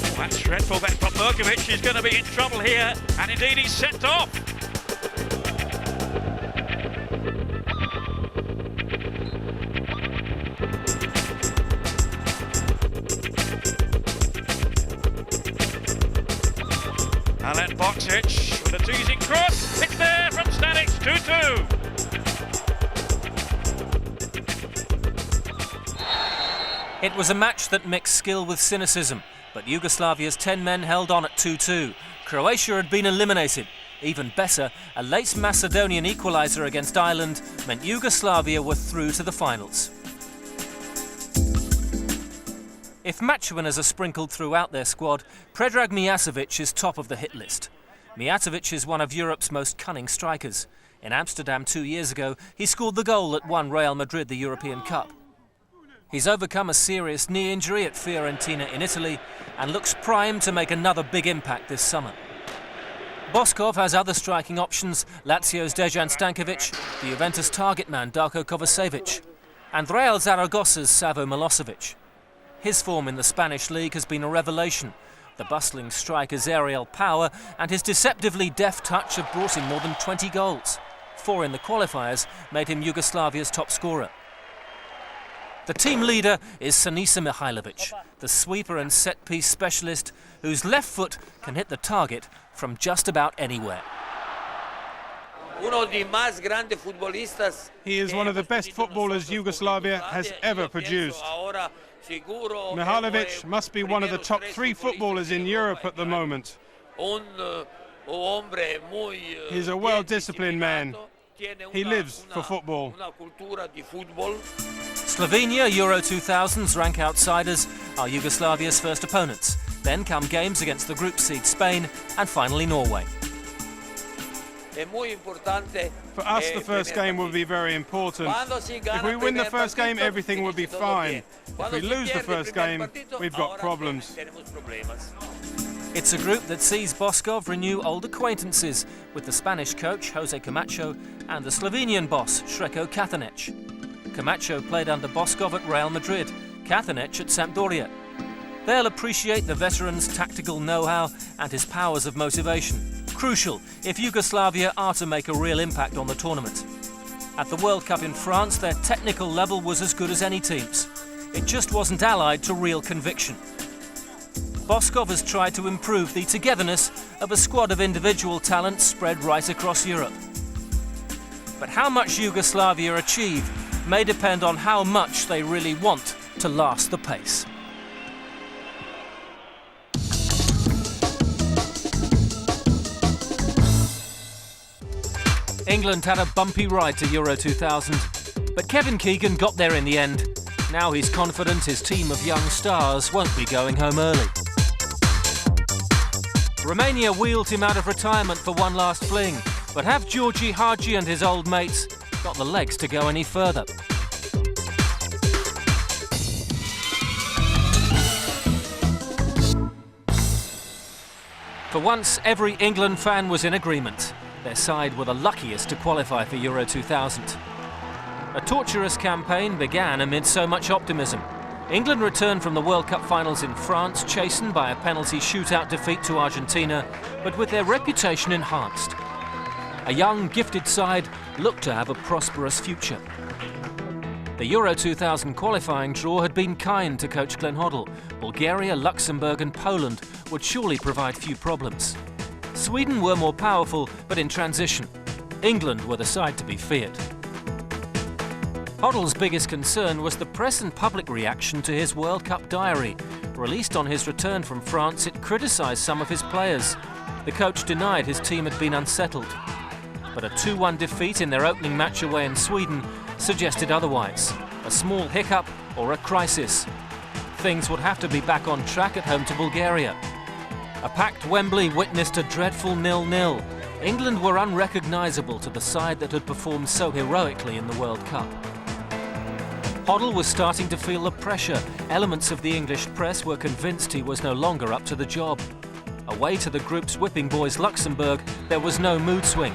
Speaker 4: Oh, that's dreadful, that from Murkovic is going to be in trouble here, and indeed he's sent off. And then Boksic with a teasing cross. It's there from Stanic, 2-2.
Speaker 1: It was a match that mixed skill with cynicism, but Yugoslavia's 10 men held on at 2-2. Croatia had been eliminated. Even better, a late Macedonian equaliser against Ireland meant Yugoslavia were through to the finals. If match winners are sprinkled throughout their squad, Predrag Mijasevic is top of the hit list. Mijatovic is one of Europe's most cunning strikers. In Amsterdam 2 years ago, he scored the goal that won Real Madrid the European Cup. He's overcome a serious knee injury at Fiorentina in Italy and looks primed to make another big impact this summer. Boskov has other striking options: Lazio's Dejan Stankovic, the Juventus target man Darko Kovacevic, and Real Zaragossa's Savo Milosevic. His form in the Spanish league has been a revelation. The bustling striker's aerial power and his deceptively deft touch have brought him more than 20 goals. 4 in the qualifiers made him Yugoslavia's top scorer. The team leader is Sinisa Mihajlovic, the sweeper and set-piece specialist whose left foot can hit the target from just about anywhere.
Speaker 8: He is one of the best footballers Yugoslavia has ever produced. Mihajlovic must be one of the top 3 footballers in Europe at the moment. He's a well-disciplined man. He lives for football.
Speaker 1: Slovenia, Euro 2000's rank outsiders, are Yugoslavia's first opponents. Then come games against the group seed Spain and finally Norway.
Speaker 8: For us, the first game will be very important. If we win the first game, everything will be fine. If we lose the first game, we've got problems.
Speaker 1: It's a group that sees Boskov renew old acquaintances with the Spanish coach, Jose Camacho, and the Slovenian boss, Sreko Katanec. Camacho played under Boskov at Real Madrid, Katanec at Sampdoria. They'll appreciate the veteran's tactical know-how and his powers of motivation. Crucial if Yugoslavia are to make a real impact on the tournament. At the World Cup in France, their technical level was as good as any team's. It just wasn't allied to real conviction. Boskov has tried to improve the togetherness of a squad of individual talents spread right across Europe. But how much Yugoslavia achieve may depend on how much they really want to last the pace. England had a bumpy ride to Euro 2000, but Kevin Keegan got there in the end. Now he's confident his team of young stars won't be going home early. Romania wheeled him out of retirement for one last fling, but have Georgi Hagi and his old mates got the legs to go any further? For once, every England fan was in agreement. Their side were the luckiest to qualify for Euro 2000. A torturous campaign began amid so much optimism. England returned from the World Cup finals in France, chastened by a penalty shootout defeat to Argentina, but with their reputation enhanced. A young, gifted side looked to have a prosperous future. The Euro 2000 qualifying draw had been kind to coach Glenn Hoddle. Bulgaria, Luxembourg and Poland would surely provide few problems. Sweden were more powerful, but in transition. England were the side to be feared. Hoddle's biggest concern was the press and public reaction to his World Cup diary. Released on his return from France, it criticised some of his players. The coach denied his team had been unsettled. But a 2-1 defeat in their opening match away in Sweden suggested otherwise. A small hiccup or a crisis. Things would have to be back on track at home to Bulgaria. A packed Wembley witnessed a dreadful 0-0. England were unrecognisable to the side that had performed so heroically in the World Cup. Hoddle was starting to feel the pressure. Elements of the English press were convinced he was no longer up to the job. Away to the group's whipping boys Luxembourg, there was no mood swing.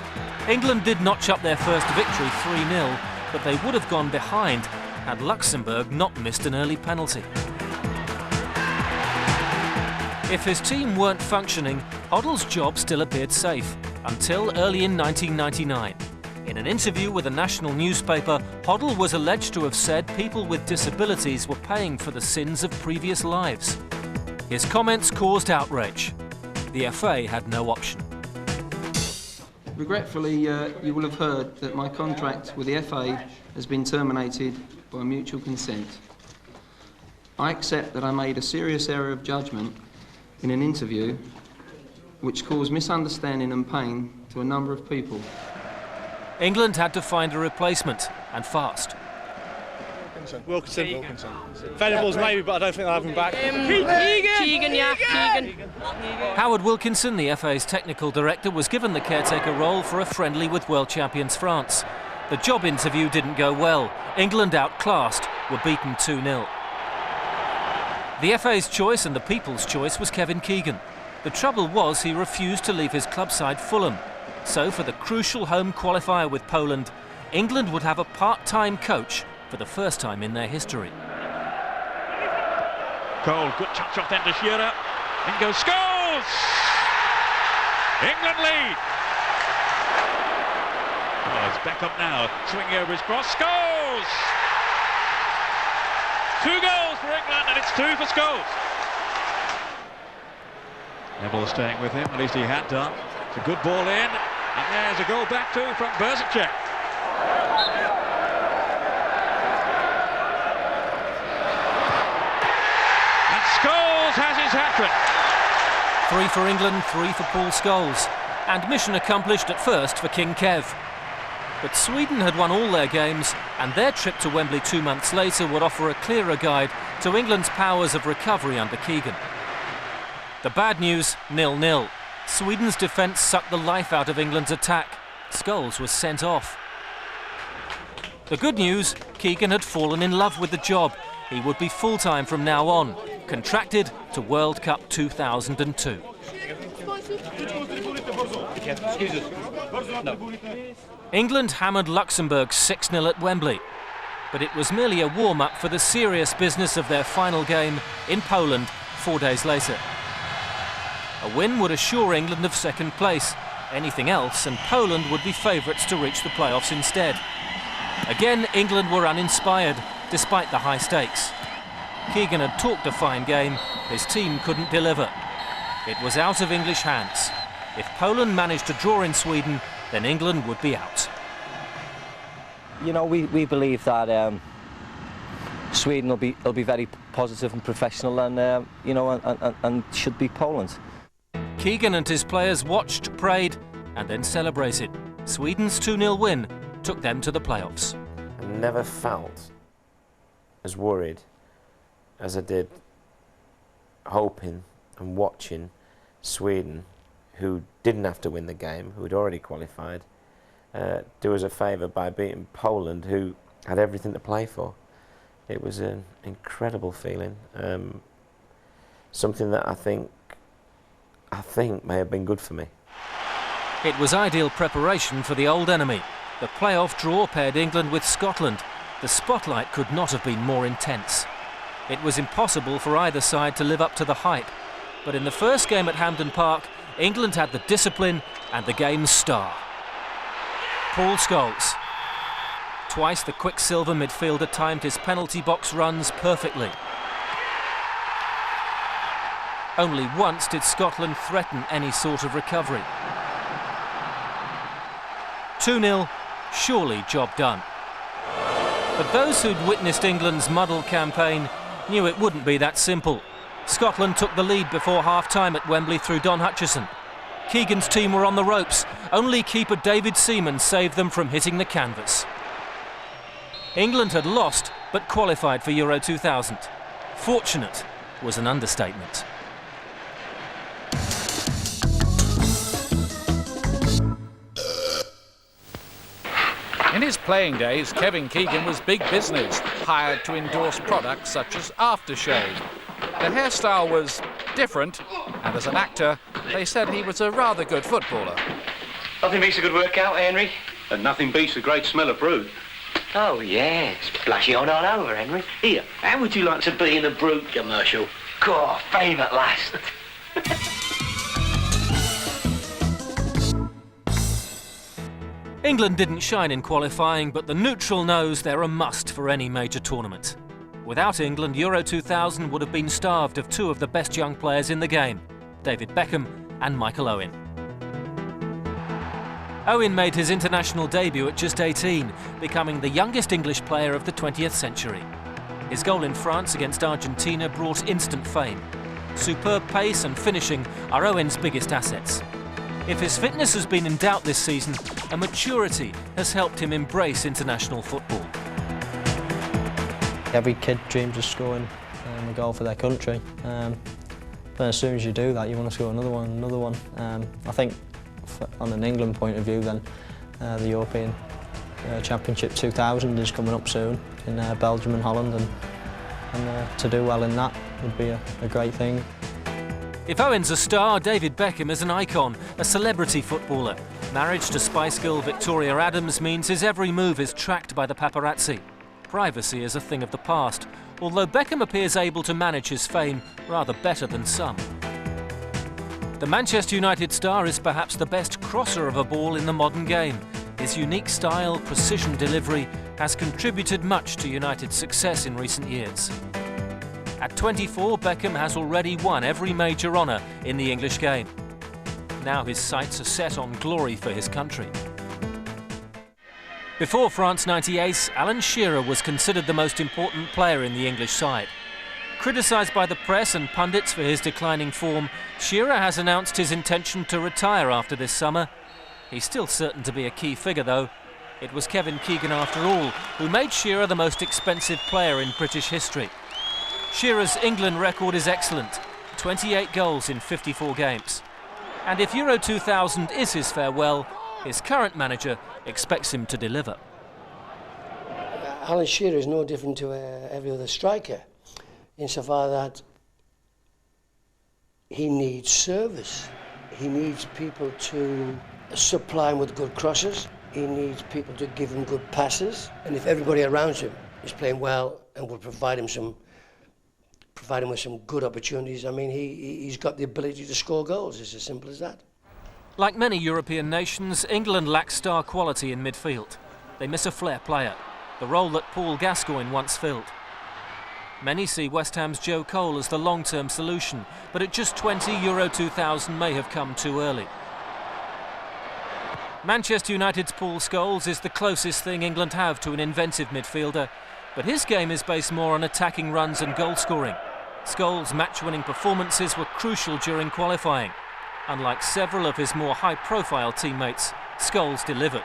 Speaker 1: England did notch up their first victory 3-0, but they would have gone behind had Luxembourg not missed an early penalty. If his team weren't functioning, Hoddle's job still appeared safe, until early in 1999. In an interview with a national newspaper, Hoddle was alleged to have said people with disabilities were paying for the sins of previous lives. His comments caused outrage. The FA had no option.
Speaker 19: Regretfully, you will have heard that my contract with the FA has been terminated by mutual consent. I accept that I made a serious error of judgment in an interview which caused misunderstanding and pain to a number of people.
Speaker 1: England had to find a replacement, and fast.
Speaker 20: Wilkinson. Venables maybe, but I don't think they'll have him back.
Speaker 21: Keegan.
Speaker 1: Howard Wilkinson, the FA's technical director, was given the caretaker role for a friendly with world champions France. The job interview didn't go well. England outclassed, were beaten 2-0. The FA's choice and the people's choice was Kevin Keegan. The trouble was he refused to leave his club side Fulham. So for the crucial home qualifier with Poland, England would have a part-time coach for the first time in their history.
Speaker 4: Cole, good touch off then to Shearer. In goes Scholes! England lead! Oh, it's back up now, swinging over his cross. Scholes! 2 goals for England, and it's 2 for Scholes. Neville staying with him, at least he had done. It's a good ball in, and there's a goal back too from Berzicek. And Scholes has his hat-trick.
Speaker 1: 3 for England, 3 for Paul Scholes. And mission accomplished at first for King Kev. But Sweden had won all their games, and their trip to Wembley 2 months later would offer a clearer guide to England's powers of recovery under Keegan. The bad news, 0-0. Sweden's defence sucked the life out of England's attack. Scholes was sent off. The good news, Keegan had fallen in love with the job. He would be full-time from now on, contracted to World Cup 2002. England hammered Luxembourg 6-0 at Wembley, but it was merely a warm-up for the serious business of their final game in Poland 4 days later. A win would assure England of second place. Anything else and Poland would be favourites to reach the playoffs instead. Again, England were uninspired, despite the high stakes. Keegan had talked a fine game, his team couldn't deliver. It was out of English hands. If Poland managed to draw in Sweden, then England would be out.
Speaker 22: You know, we believe that Sweden will be very positive and professional, and you know, and should beat Poland.
Speaker 1: Keegan and his players watched, prayed, and then celebrated. Sweden's 2-0 win took them to the playoffs.
Speaker 2: I never felt as worried as I did hoping and watching Sweden, who didn't have to win the game, who had already qualified, do us a favour by beating Poland, who had everything to play for. It was an incredible feeling, something that I think may have been good for me.
Speaker 1: It was ideal preparation for the old enemy. The playoff draw paired England with Scotland. The spotlight could not have been more intense. It was impossible for either side to live up to the hype. But in the first game at Hampden Park, England had the discipline and the game's star. Paul Scholes. Twice the Quicksilver midfielder timed his penalty box runs perfectly. Only once did Scotland threaten any sort of recovery. 2-0, surely job done. But those who'd witnessed England's muddled campaign knew it wouldn't be that simple. Scotland took the lead before half-time at Wembley through Don Hutchison. Keegan's team were on the ropes. Only keeper David Seaman saved them from hitting the canvas. England had lost, but qualified for Euro 2000. Fortunate was an understatement.
Speaker 7: In his playing days, Kevin Keegan was big business, hired to endorse products such as aftershave. The hairstyle was different, and as an actor, they said he was a rather good footballer.
Speaker 21: Nothing beats a good workout, Henry. And nothing beats a great smell of Brute. Oh, yeah, splashy on all over, Henry. Here, how would you like to be in a Brute commercial? God, fame at last.
Speaker 1: England didn't shine in qualifying, but the neutral knows they're a must for any major tournament. Without England, Euro 2000 would have been starved of two of the best young players in the game, David Beckham and Michael Owen. Owen made his international debut at just 18, becoming the youngest English player of the 20th century. His goal in France against Argentina brought instant fame. Superb pace and finishing are Owen's biggest assets. If his fitness has been in doubt this season, a maturity has helped him embrace international football.
Speaker 22: Every kid dreams of scoring a goal for their country. But as soon as you do that, you want to score another one. I think on an England point of view then, the European Championship 2000 is coming up soon in Belgium and Holland, and to do well in that would be a great thing.
Speaker 1: If Owen's a star, David Beckham is an icon, a celebrity footballer. Marriage to Spice Girl Victoria Adams means his every move is tracked by the paparazzi. Privacy is a thing of the past, although Beckham appears able to manage his fame rather better than some. The Manchester United star is perhaps the best crosser of a ball in the modern game. His unique style, precision delivery has contributed much to United's success in recent years. At 24, Beckham has already won every major honour in the English game. Now his sights are set on glory for his country. Before France '98, Alan Shearer was considered the most important player in the English side. Criticised by the press and pundits for his declining form, Shearer has announced his intention to retire after this summer. He's still certain to be a key figure though. It was Kevin Keegan after all who made Shearer the most expensive player in British history. Shearer's England record is excellent, 28 goals in 54 games. And if Euro 2000 is his farewell, his current manager expects him to deliver.
Speaker 23: Alan Shearer is no different to every other striker, insofar that he needs service. He needs people to supply him with good crosses. He needs people to give him good passes. And if everybody around him is playing well and will provide him with some good opportunities, I mean, he's got the ability to score goals. It's as simple as that.
Speaker 1: Like many European nations, England lacks star quality in midfield. They miss a flair player, the role that Paul Gascoigne once filled. Many see West Ham's Joe Cole as the long-term solution, but at just 20, Euro 2000 may have come too early. Manchester United's Paul Scholes is the closest thing England have to an inventive midfielder, but his game is based more on attacking runs and goal-scoring. Scholes' match-winning performances were crucial during qualifying. Unlike several of his more high-profile teammates, Scholes delivered.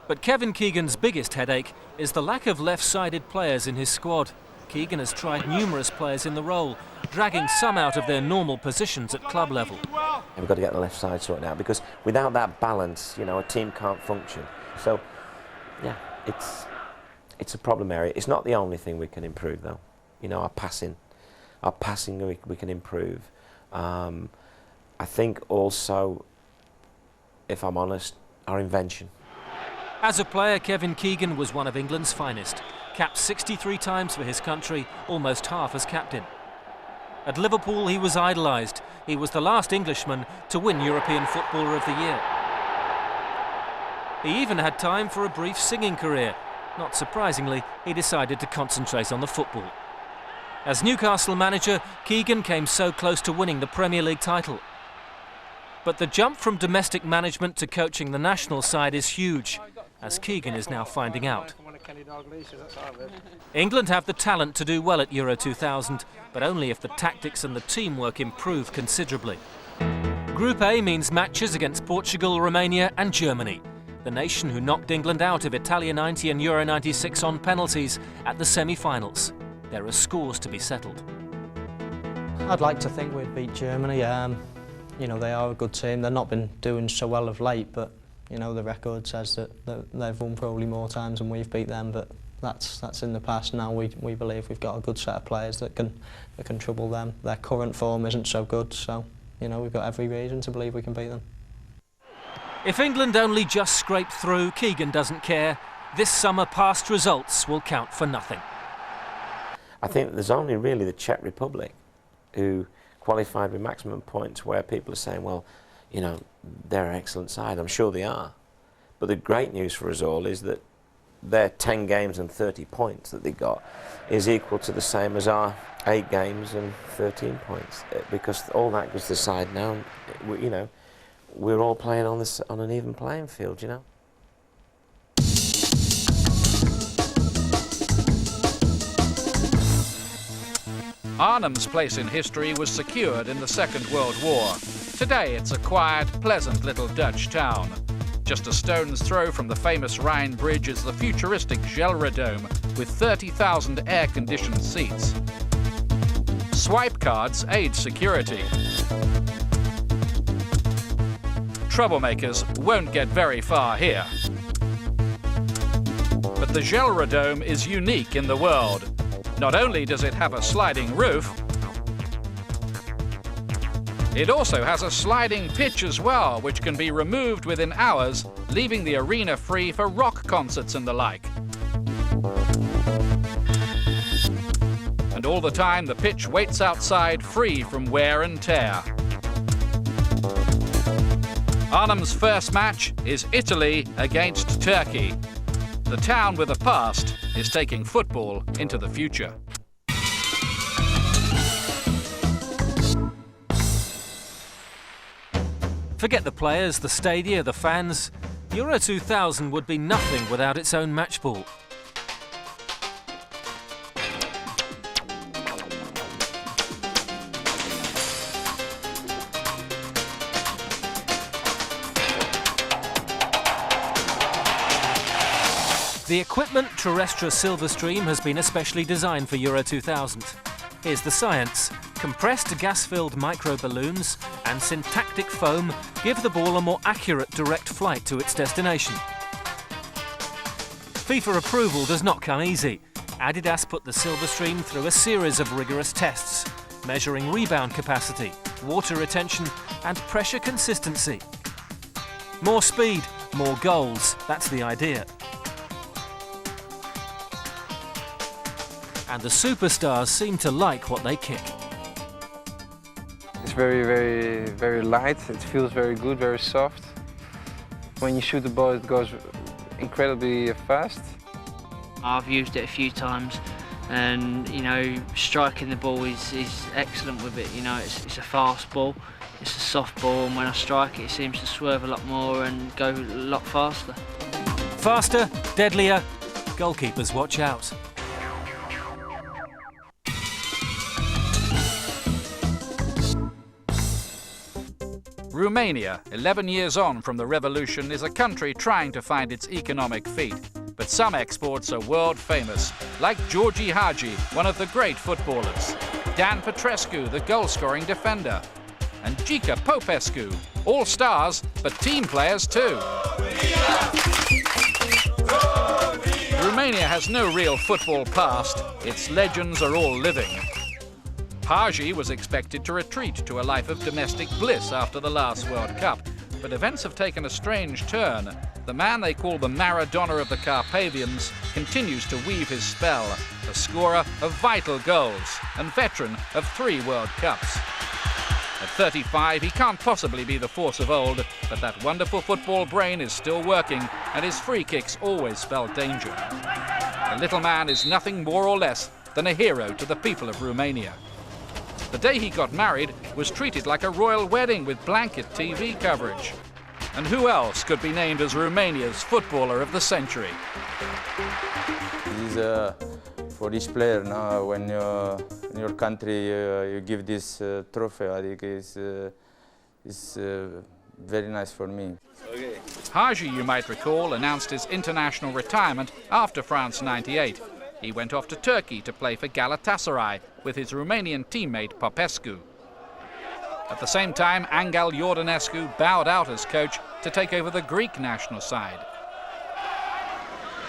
Speaker 1: But Kevin Keegan's biggest headache is the lack of left-sided players in his squad. Keegan has tried numerous players in the role, dragging some out of their normal positions at club level.
Speaker 2: We've got to get the left side sorted out, because without that balance, you know, a team can't function. So, yeah, it's a problem area. It's not the only thing we can improve, though. You know, our passing we can improve. I think also, if I'm honest, our invention.
Speaker 1: As a player, Kevin Keegan was one of England's finest. Capped 63 times for his country, almost half as captain. At Liverpool, he was idolised. He was the last Englishman to win European Footballer of the Year. He even had time for a brief singing career. Not surprisingly, he decided to concentrate on the football. As Newcastle manager, Keegan came so close to winning the Premier League title. But the jump from domestic management to coaching the national side is huge, as Keegan is now finding out. England have the talent to do well at Euro 2000, but only if the tactics and the teamwork improve considerably. Group A means matches against Portugal, Romania and Germany, the nation who knocked England out of Italia 90 and Euro 96 on penalties at the semi-finals. There are scores to be settled.
Speaker 22: I'd like to think we'd beat Germany. You know, they are a good team. They've not been doing so well of late, but you know, the record says that they've won probably more times than we've beat them, but that's in the past now. We believe we've got a good set of players that can trouble them. Their current form isn't so good, so you know, we've got every reason to believe we can beat them.
Speaker 1: If England only just scrape through, Keegan doesn't care. This summer, past results will count for nothing.
Speaker 2: I think there's only really the Czech Republic who qualified with maximum points, where people are saying, well, you know, they're an excellent side. I'm sure they are. But the great news for us all is that their 10 games and 30 points that they got is equal to the same as our 8 games and 13 points. Because all that gives the side now, you know, we're all playing on an even playing field, you know.
Speaker 7: Arnhem's place in history was secured in the Second World War. Today it's a quiet, pleasant little Dutch town. Just a stone's throw from the famous Rhine Bridge is the futuristic Gelredome with 30,000 air-conditioned seats. Swipe cards aid security. Troublemakers won't get very far here. But the Gelredome is unique in the world. Not only does it have a sliding roof, it also has a sliding pitch as well, which can be removed within hours, leaving the arena free for rock concerts and the like. And all the time, the pitch waits outside, free from wear and tear. Arnhem's first match is Italy against Turkey. The town with a past is taking football into the future.
Speaker 1: Forget the players, the stadia, the fans. Euro 2000 would be nothing without its own match ball. The equipment Terrestra Silverstream has been especially designed for Euro 2000. Here's the science. Compressed gas-filled micro-balloons and syntactic foam give the ball a more accurate direct flight to its destination. FIFA approval does not come easy. Adidas put the Silverstream through a series of rigorous tests, measuring rebound capacity, water retention and pressure consistency. More speed, more goals, that's the idea. And the superstars seem to like what they kick.
Speaker 6: It's very light. It feels very good, very soft. When you shoot the ball, it goes incredibly fast.
Speaker 9: I've used it a few times, and you know, striking the ball is excellent with it. You know, it's a fast ball, it's a soft ball, and when I strike it, it seems to swerve a lot more and go a lot faster.
Speaker 1: Faster, deadlier. Goalkeepers, watch out.
Speaker 7: Romania, 11 years on from the revolution, is a country trying to find its economic feet. But some exports are world famous, like Georgi Hagi, one of the great footballers, Dan Petrescu, the goal-scoring defender, and Gica Popescu, all stars, but team players too. Romania has no real football past. Its legends are all living. Hagi was expected to retreat to a life of domestic bliss after the last World Cup, but events have taken a strange turn. The man they call the Maradona of the Carpathians continues to weave his spell, a scorer of vital goals and veteran of 3 World Cups. At 35, he can't possibly be the force of old, but that wonderful football brain is still working, and his free kicks always spell danger. The little man is nothing more or less than a hero to the people of Romania. The day he got married was treated like a royal wedding with blanket TV coverage. And who else could be named as Romania's footballer of the century?
Speaker 13: This is for each player now. When in your country you give this trophy, I think is very nice for me.
Speaker 7: Hagi, you might recall, announced his international retirement after France '98. He went off to Turkey to play for Galatasaray with his Romanian teammate Popescu. At the same time, Angel Iordanescu bowed out as coach to take over the Greek national side.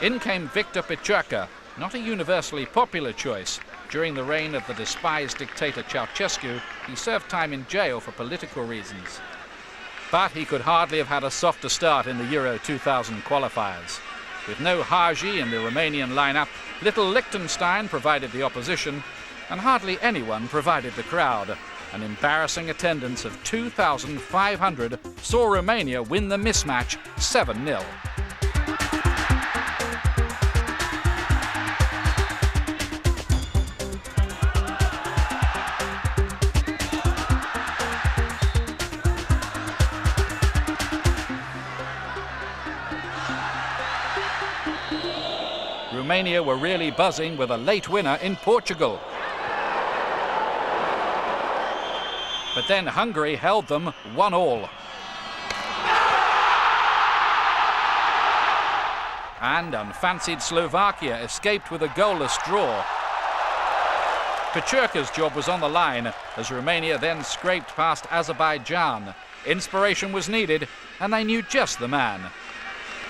Speaker 7: In came Victor Peciucă, not a universally popular choice. During the reign of the despised dictator Ceausescu, he served time in jail for political reasons. But he could hardly have had a softer start in the Euro 2000 qualifiers. With no Hagi in the Romanian lineup, little Liechtenstein provided the opposition, and hardly anyone provided the crowd. An embarrassing attendance of 2,500 saw Romania win the mismatch 7-0. Romania were really buzzing with a late winner in Portugal. But then Hungary held them 1-1. And unfancied Slovakia escaped with a goalless draw. Peciucă's job was on the line as Romania then scraped past Azerbaijan. Inspiration was needed, and they knew just the man.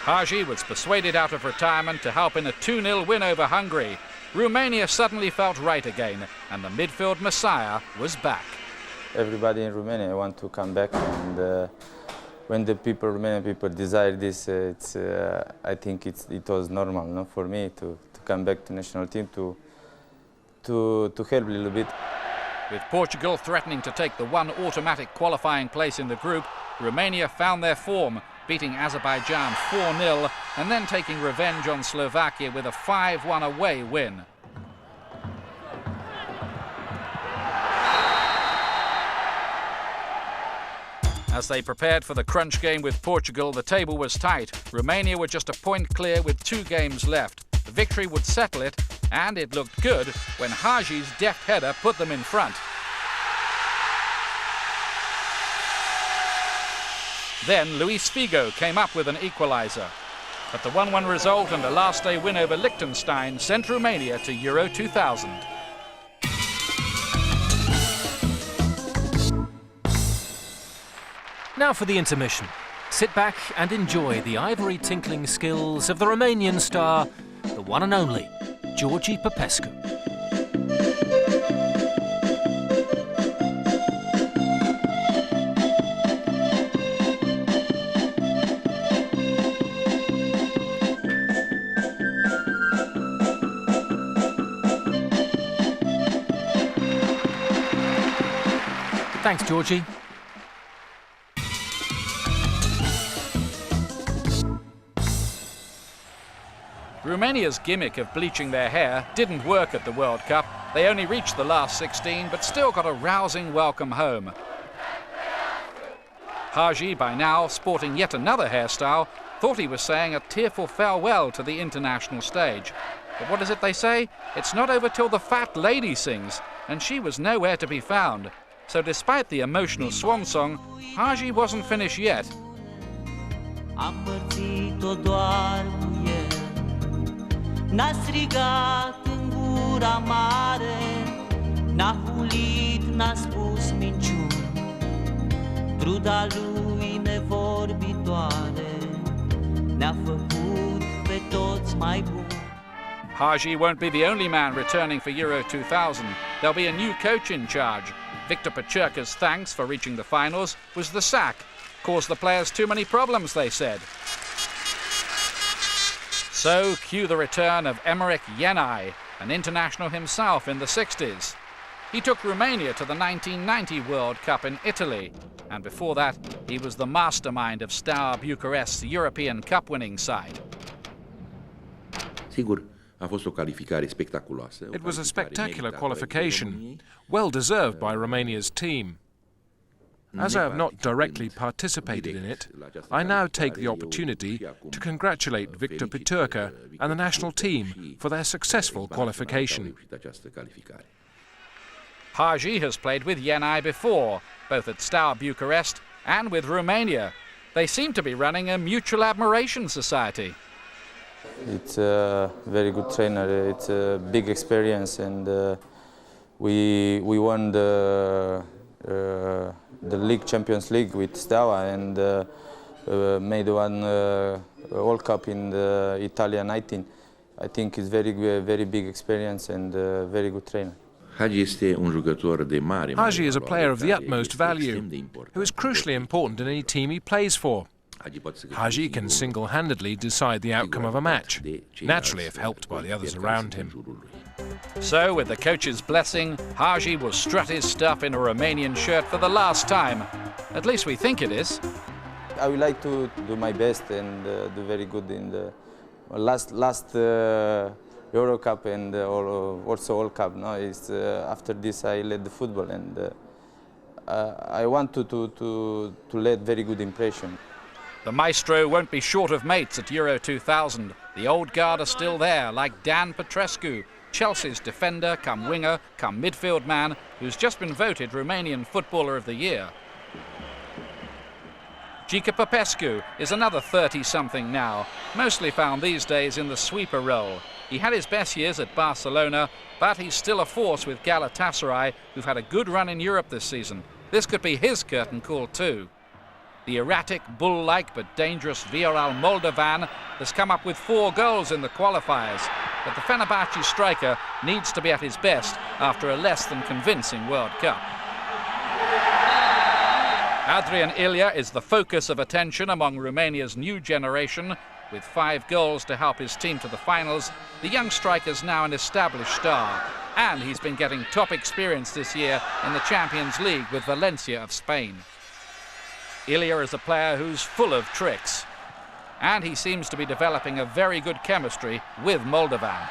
Speaker 7: Hagi was persuaded out of retirement to help in a 2-0 win over Hungary. Romania suddenly felt right again, and the midfield messiah was back.
Speaker 13: Everybody in Romania want to come back, and when the Romanian people desire this, I think it was normal, no, for me to come back to national team to help a little bit.
Speaker 7: With Portugal threatening to take the one automatic qualifying place in the group, Romania found their form, beating Azerbaijan 4-0 and then taking revenge on Slovakia with a 5-1 away win. As they prepared for the crunch game with Portugal, the table was tight. Romania were just a point clear with 2 games left. The victory would settle it, and it looked good when Hagi's deft header put them in front. Then Luis Figo came up with an equaliser. But the 1-1 result and a last-day win over Liechtenstein sent Romania to Euro 2000.
Speaker 1: Now for the intermission. Sit back and enjoy the ivory-tinkling skills of the Romanian star, the one and only Georgi Popescu. Thanks, Georgie.
Speaker 7: Romania's gimmick of bleaching their hair didn't work at the World Cup. They only reached the last 16, but still got a rousing welcome home. Hagi, by now sporting yet another hairstyle, thought he was saying a tearful farewell to the international stage. But what is it they say? It's not over till the fat lady sings, and she was nowhere to be found. So despite the emotional swan song, Hagi wasn't finished yet.
Speaker 12: Am părțit-o doar cu el. N-a strigat în gura mare, n-a hulit, n-a spus minciuni. Truda lui nevorbitoare ne-a făcut pe toți mai buni.
Speaker 7: Hagi won't be the only man returning for Euro 2000. There'll be a new coach in charge. Victor Pečurka's thanks for reaching the finals was the sack. Caused the players too many problems, they said. So cue the return of Emeric Yenai, an international himself in the 60s. He took Romania to the 1990 World Cup in Italy, and before that he was the mastermind of Steaua Bucharest's European Cup winning side.
Speaker 14: It was a spectacular qualification, well deserved by Romania's team. As I have not directly participated in it, I now take the opportunity to congratulate Victor Pečurka and the national team for their successful qualification.
Speaker 7: Hagi has played with Yenai before, both at Steaua Bucharest and with Romania. They seem to be running a mutual admiration society.
Speaker 13: It's a very good trainer. It's a big experience, and we won the League Champions League with Steaua and made one World Cup in the Italia 19. I think it's very big experience and a very good trainer.
Speaker 14: Hagi is a player of the utmost value, who is crucially important in any team he plays for. Hagi can single-handedly decide the outcome of a match, naturally if helped by the others around him.
Speaker 7: So, with the coach's blessing, Hagi will strut his stuff in a Romanian shirt for the last time. At least we think it is.
Speaker 13: I would like to do my best and do very good in the last Euro Cup and also World Cup. No, after this I led the football, and I want to let very good impression.
Speaker 7: The maestro won't be short of mates at Euro 2000. The old guard are still there, like Dan Petrescu, Chelsea's defender, come winger, come midfield man, who's just been voted Romanian Footballer of the Year. Gica Popescu is another 30-something now, mostly found these days in the sweeper role. He had his best years at Barcelona, but he's still a force with Galatasaray, who've had a good run in Europe this season. This could be his curtain call too. The erratic, bull-like but dangerous Viorel Moldovan has come up with 4 goals in the qualifiers, but the Fenerbahce striker needs to be at his best after a less than convincing World Cup. Adrian Ilya is the focus of attention among Romania's new generation. With 5 goals to help his team to the finals, the young striker's now an established star, and he's been getting top experience this year in the Champions League with Valencia of Spain. Ilya is a player who's full of tricks, and he seems to be developing a very good chemistry with Moldovan.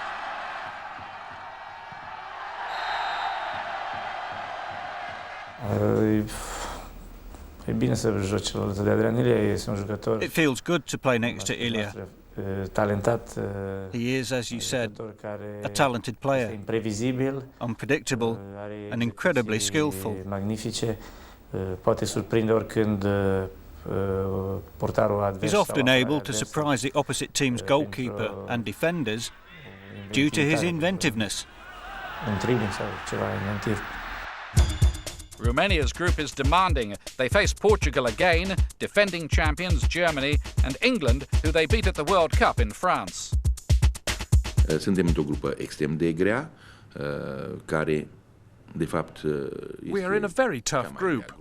Speaker 15: It feels good to play next to Ilya. He is, as you said, a talented player, unpredictable and incredibly skillful. He's often able to surprise the opposite team's goalkeeper and defenders due to his inventiveness.
Speaker 7: Romania's group is demanding. They face Portugal again, defending champions Germany, and England, who they beat at the World Cup in France.
Speaker 14: We are in a very tough group.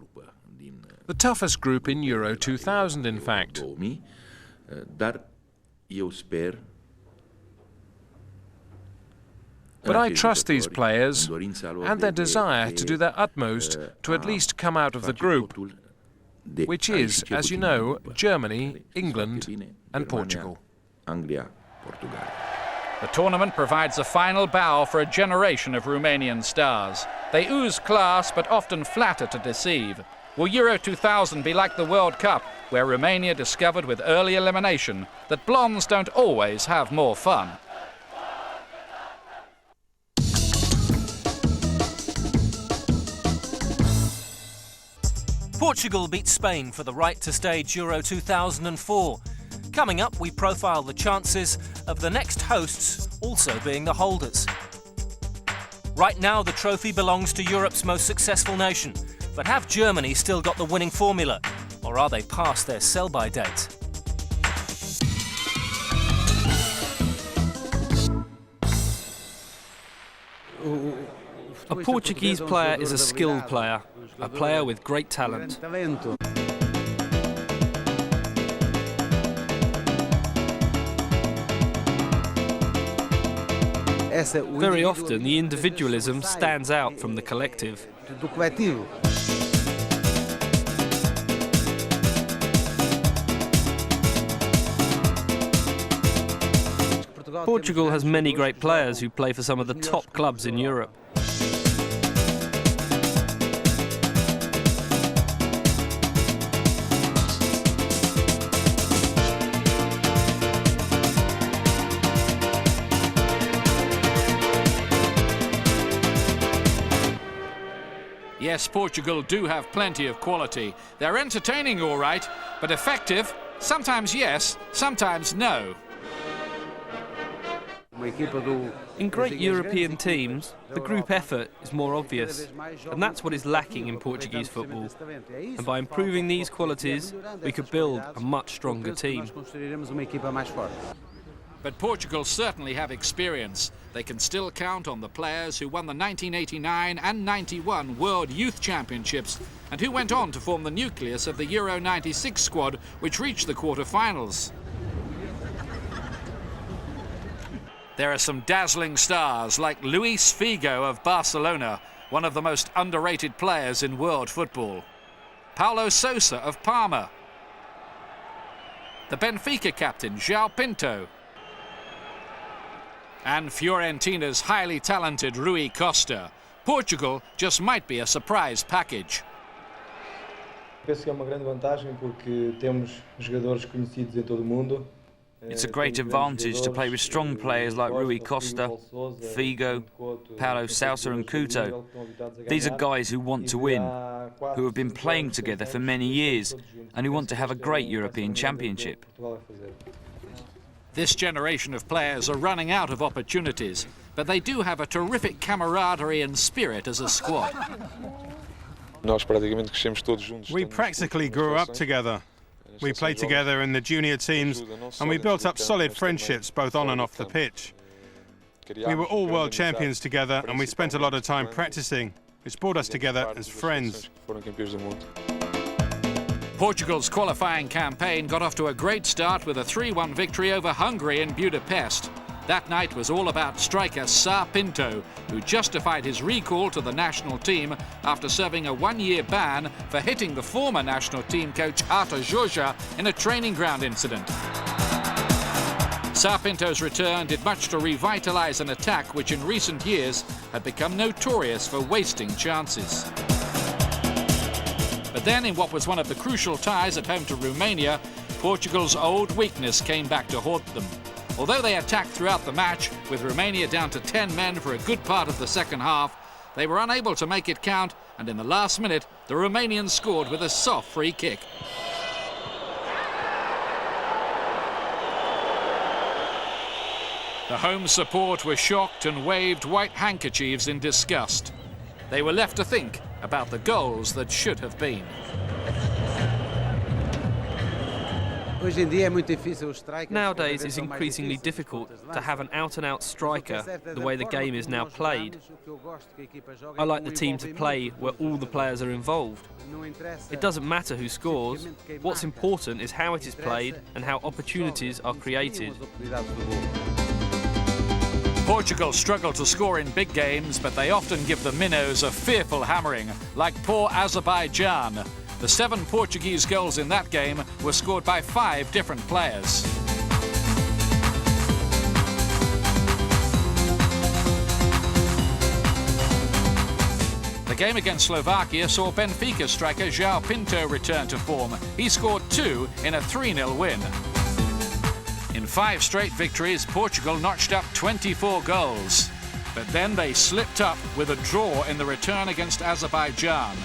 Speaker 14: The toughest group in Euro 2000, in fact. But I trust these players and their desire to do their utmost to at least come out of the group, which is, as you know, Germany, England and Portugal.
Speaker 7: The tournament provides a final bow for a generation of Romanian stars. They ooze class but often flatter to deceive. Will Euro 2000 be like the World Cup, where Romania discovered with early elimination that blondes don't always have more fun?
Speaker 1: Portugal beat Spain for the right to stage Euro 2004. Coming up, we profile the chances of the next hosts also being the holders. Right now, the trophy belongs to Europe's most successful nation. But have Germany still got the winning formula? Or are they past their sell-by date?
Speaker 3: A Portuguese player is a skilled player, a player with great talent. Very often, the individualism stands out from the collective. Portugal has many great players who play for some of the top clubs in Europe.
Speaker 7: Yes, Portugal do have plenty of quality. They're entertaining, all right, but effective? Sometimes yes, sometimes no.
Speaker 3: In great European teams, the group effort is more obvious, and that's what is lacking in Portuguese football. And by improving these qualities, we could build a much stronger team.
Speaker 7: But Portugal certainly have experience. They can still count on the players who won the 1989 and 91 World Youth Championships and who went on to form the nucleus of the Euro 96 squad, which reached the quarter-finals. There are some dazzling stars like Luis Figo of Barcelona, one of the most underrated players in world football. Paulo Sousa of Parma. The Benfica captain, João Pinto. And Fiorentina's highly talented Rui Costa. Portugal just might be a surprise package.
Speaker 5: Penso que é uma grande vantagem porque temos jogadores conhecidos em todo o mundo.
Speaker 11: It's a great advantage to play with strong players like Rui Costa, Figo, Paulo Sousa and Couto. These are guys who want to win, who have been playing together for many years and who want to have a great European Championship.
Speaker 7: This generation of players are running out of opportunities, but they do have a terrific camaraderie and spirit as a squad.
Speaker 8: We practically grew up together. We played together in the junior teams and we built up solid friendships both on and off the pitch. We were all world champions together and we spent a lot of time practicing, which brought us together as friends.
Speaker 7: Portugal's qualifying campaign got off to a great start with a 3-1 victory over Hungary in Budapest. That night was all about striker Sá Pinto, who justified his recall to the national team after serving a 1-year ban for hitting the former national team coach Artur Jorge in a training ground incident. Sá Pinto's return did much to revitalise an attack which in recent years had become notorious for wasting chances. But then, in what was one of the crucial ties at home to Romania, Portugal's old weakness came back to haunt them. Although they attacked throughout the match, with Romania down to 10 men for a good part of the second half, they were unable to make it count, and in the last minute, the Romanians scored with a soft free kick. The home support were shocked and waved white handkerchiefs in disgust. They were left to think about the goals that should have been.
Speaker 3: Nowadays, it's increasingly difficult to have an out-and-out striker the way the game is now played. I like the team to play where all the players are involved. It doesn't matter who scores. What's important is how it is played and how opportunities are created.
Speaker 7: Portugal struggle to score in big games, but they often give the minnows a fearful hammering, like poor Azerbaijan. The 7 Portuguese goals in that game were scored by 5 different players. The game against Slovakia saw Benfica striker João Pinto return to form. He scored 2 in a 3-0 win. In 5 straight victories, Portugal notched up 24 goals. But then they slipped up with a draw in the return against Azerbaijan.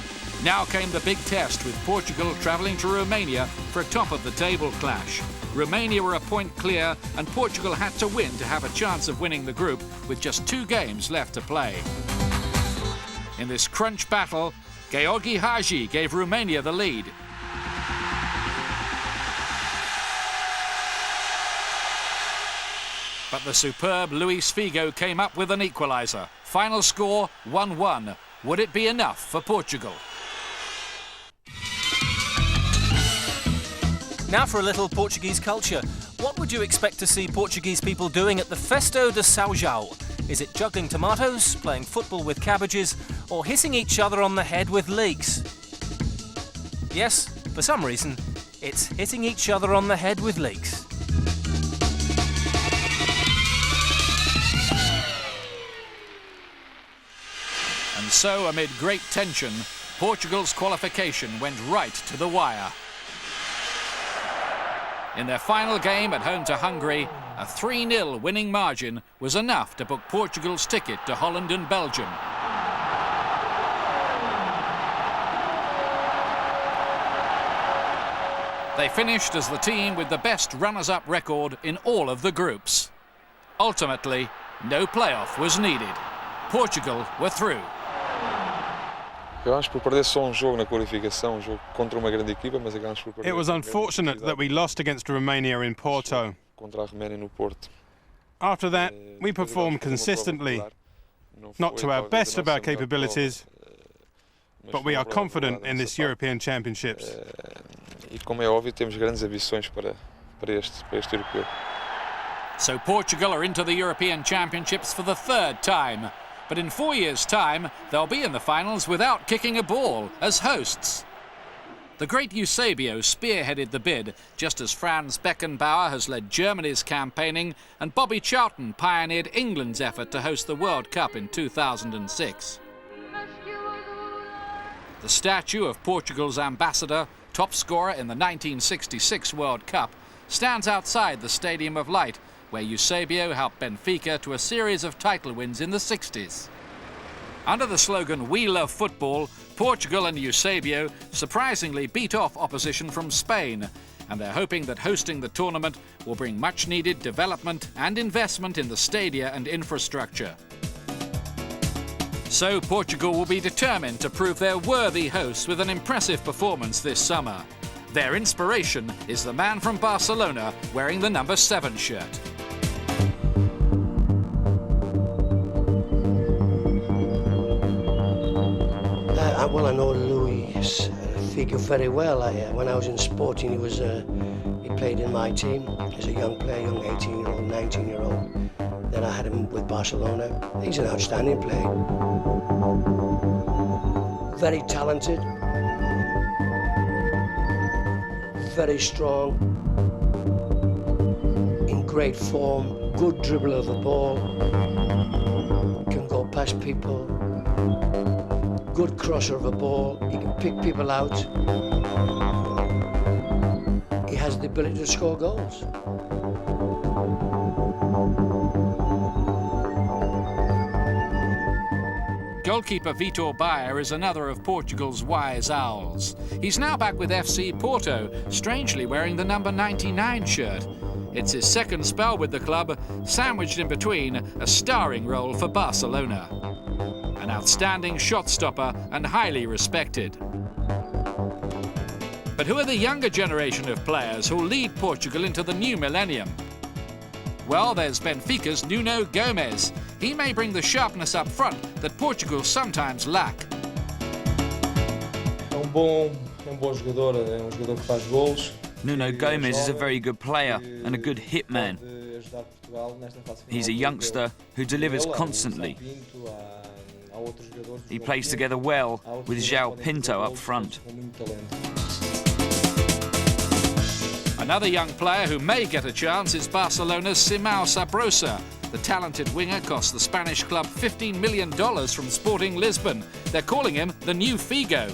Speaker 7: Now came the big test, with Portugal travelling to Romania for a top-of-the-table clash. Romania were a point clear, and Portugal had to win to have a chance of winning the group, with just 2 games left to play. In this crunch battle, Georgi Hagi gave Romania the lead. But the superb Luis Figo came up with an equaliser. Final score 1-1. Would it be enough for Portugal?
Speaker 1: Now for a little Portuguese culture. What would you expect to see Portuguese people doing at the Festo de São João? Is it juggling tomatoes, playing football with cabbages, or hitting each other on the head with leeks? Yes, for some reason, it's hitting each other on the head with leeks.
Speaker 7: And so, amid great tension, Portugal's qualification went right to the wire. In their final game at home to Hungary, a 3-0 winning margin was enough to book Portugal's ticket to Holland and Belgium. They finished as the team with the best runners-up record in all of the groups. Ultimately, no playoff was needed. Portugal were through.
Speaker 16: It was unfortunate that we lost against Romania in Porto. After that, we performed consistently, not to our best of our capabilities, but we are confident in this European Championships.
Speaker 7: So Portugal are into the European Championships for the 3rd time. But in 4 years' time, they'll be in the finals without kicking a ball, as hosts. The great Eusebio spearheaded the bid, just as Franz Beckenbauer has led Germany's campaigning and Bobby Charlton pioneered England's effort to host the World Cup in 2006. The statue of Portugal's ambassador, top scorer in the 1966 World Cup, stands outside the Stadium of Light, where Eusebio helped Benfica to a series of title wins in the 60s. Under the slogan "We love football," Portugal and Eusebio surprisingly beat off opposition from Spain, and they're hoping that hosting the tournament will bring much-needed development and investment in the stadia and infrastructure. So Portugal will be determined to prove they're worthy hosts with an impressive performance this summer. Their inspiration is the man from Barcelona wearing the number 7 shirt.
Speaker 23: Well, I know Luis Figo very well. When I was in Sporting, he played in my team as a young player, young 18-year-old, 19-year-old. Then I had him with Barcelona. He's an outstanding player. Very talented. Very strong. In great form. Good dribbler of the ball. Can go past people. Good crosser of a ball, he can pick people out. He has the ability to score goals.
Speaker 7: Goalkeeper Vitor Baia is another of Portugal's wise owls. He's now back with FC Porto, strangely wearing the number 99 shirt. It's his 2nd spell with the club, sandwiched in between a starring role for Barcelona. An outstanding shot stopper and highly respected. But who are the younger generation of players who'll lead Portugal into the new millennium? Well, there's Benfica's Nuno Gomes. He may bring the sharpness up front that Portugal sometimes lack.
Speaker 11: Nuno Gomes is a very good player and a good hitman. He's a youngster who delivers constantly. He plays together well with João Pinto up front.
Speaker 7: Another young player who may get a chance is Barcelona's Simão Sabrosa. The talented winger cost the Spanish club $15 million from Sporting Lisbon. They're calling him the new Figo.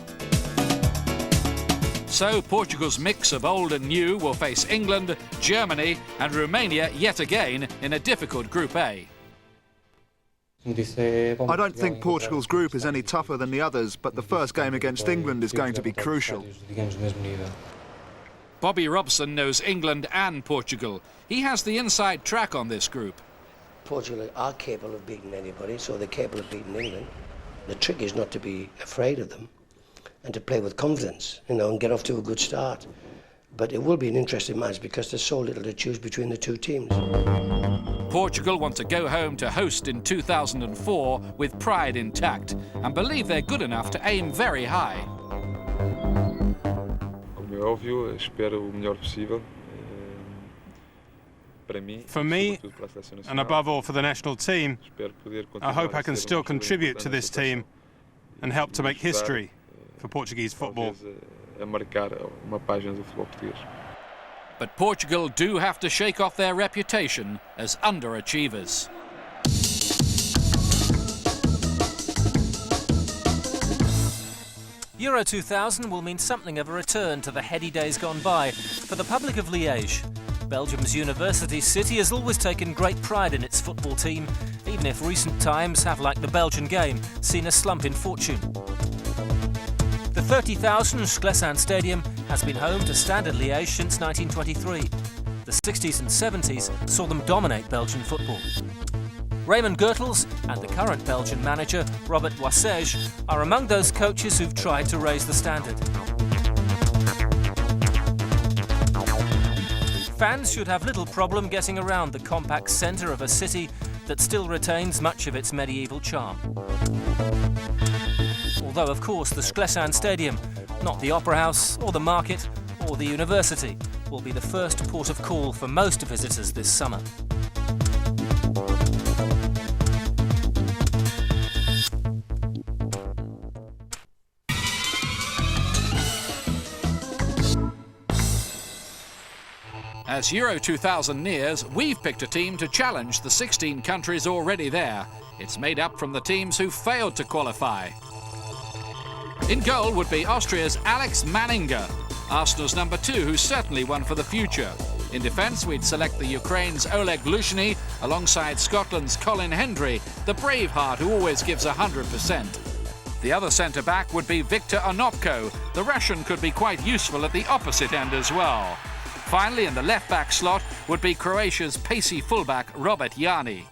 Speaker 7: So Portugal's mix of old and new will face England, Germany and Romania yet again in a difficult Group A.
Speaker 10: I don't think Portugal's group is any tougher than the others, but the first game against England is going to be crucial.
Speaker 7: Bobby Robson knows England and Portugal. He has the inside track on this group.
Speaker 23: Portugal are capable of beating anybody, so they're capable of beating England. The trick is not to be afraid of them and to play with confidence, and get off to a good start. But it will be an interesting match because there's so little to choose between the two teams.
Speaker 7: Portugal want to go home to host in 2004 with pride intact and believe they're good enough to aim very high.
Speaker 16: For me, and above all for the national team, I hope I can still contribute to this team and help to make history for Portuguese football.
Speaker 7: But Portugal do have to shake off their reputation as underachievers.
Speaker 1: Euro 2000 will mean something of a return to the heady days gone by for the public of Liège. Belgium's university city has always taken great pride in its football team, even if recent times have, like the Belgian game, seen a slump in fortune. The 30,000 Sclessin Stadium has been home to Standard Liège since 1923. The 60s and 70s saw them dominate Belgian football. Raymond Goethals and the current Belgian manager, Robert Boissège, are among those coaches who've tried to raise the standard. Fans should have little problem getting around the compact centre of a city that still retains much of its medieval charm. Although, of course, the Sclessin Stadium, not the Opera House or the Market or the University, will be the first port of call for most visitors this summer.
Speaker 7: As Euro 2000 nears, we've picked a team to challenge the 16 countries already there. It's made up from the teams who failed to qualify. In goal would be Austria's Alex Manninger, Arsenal's number 2, who's certainly one for the future. In defence, we'd select the Ukraine's Oleg Lushny alongside Scotland's Colin Hendry, the braveheart who always gives 100%. The other centre-back would be Viktor Onopko. The Russian could be quite useful at the opposite end as well. Finally, in the left-back slot would be Croatia's pacey fullback Robert Jani.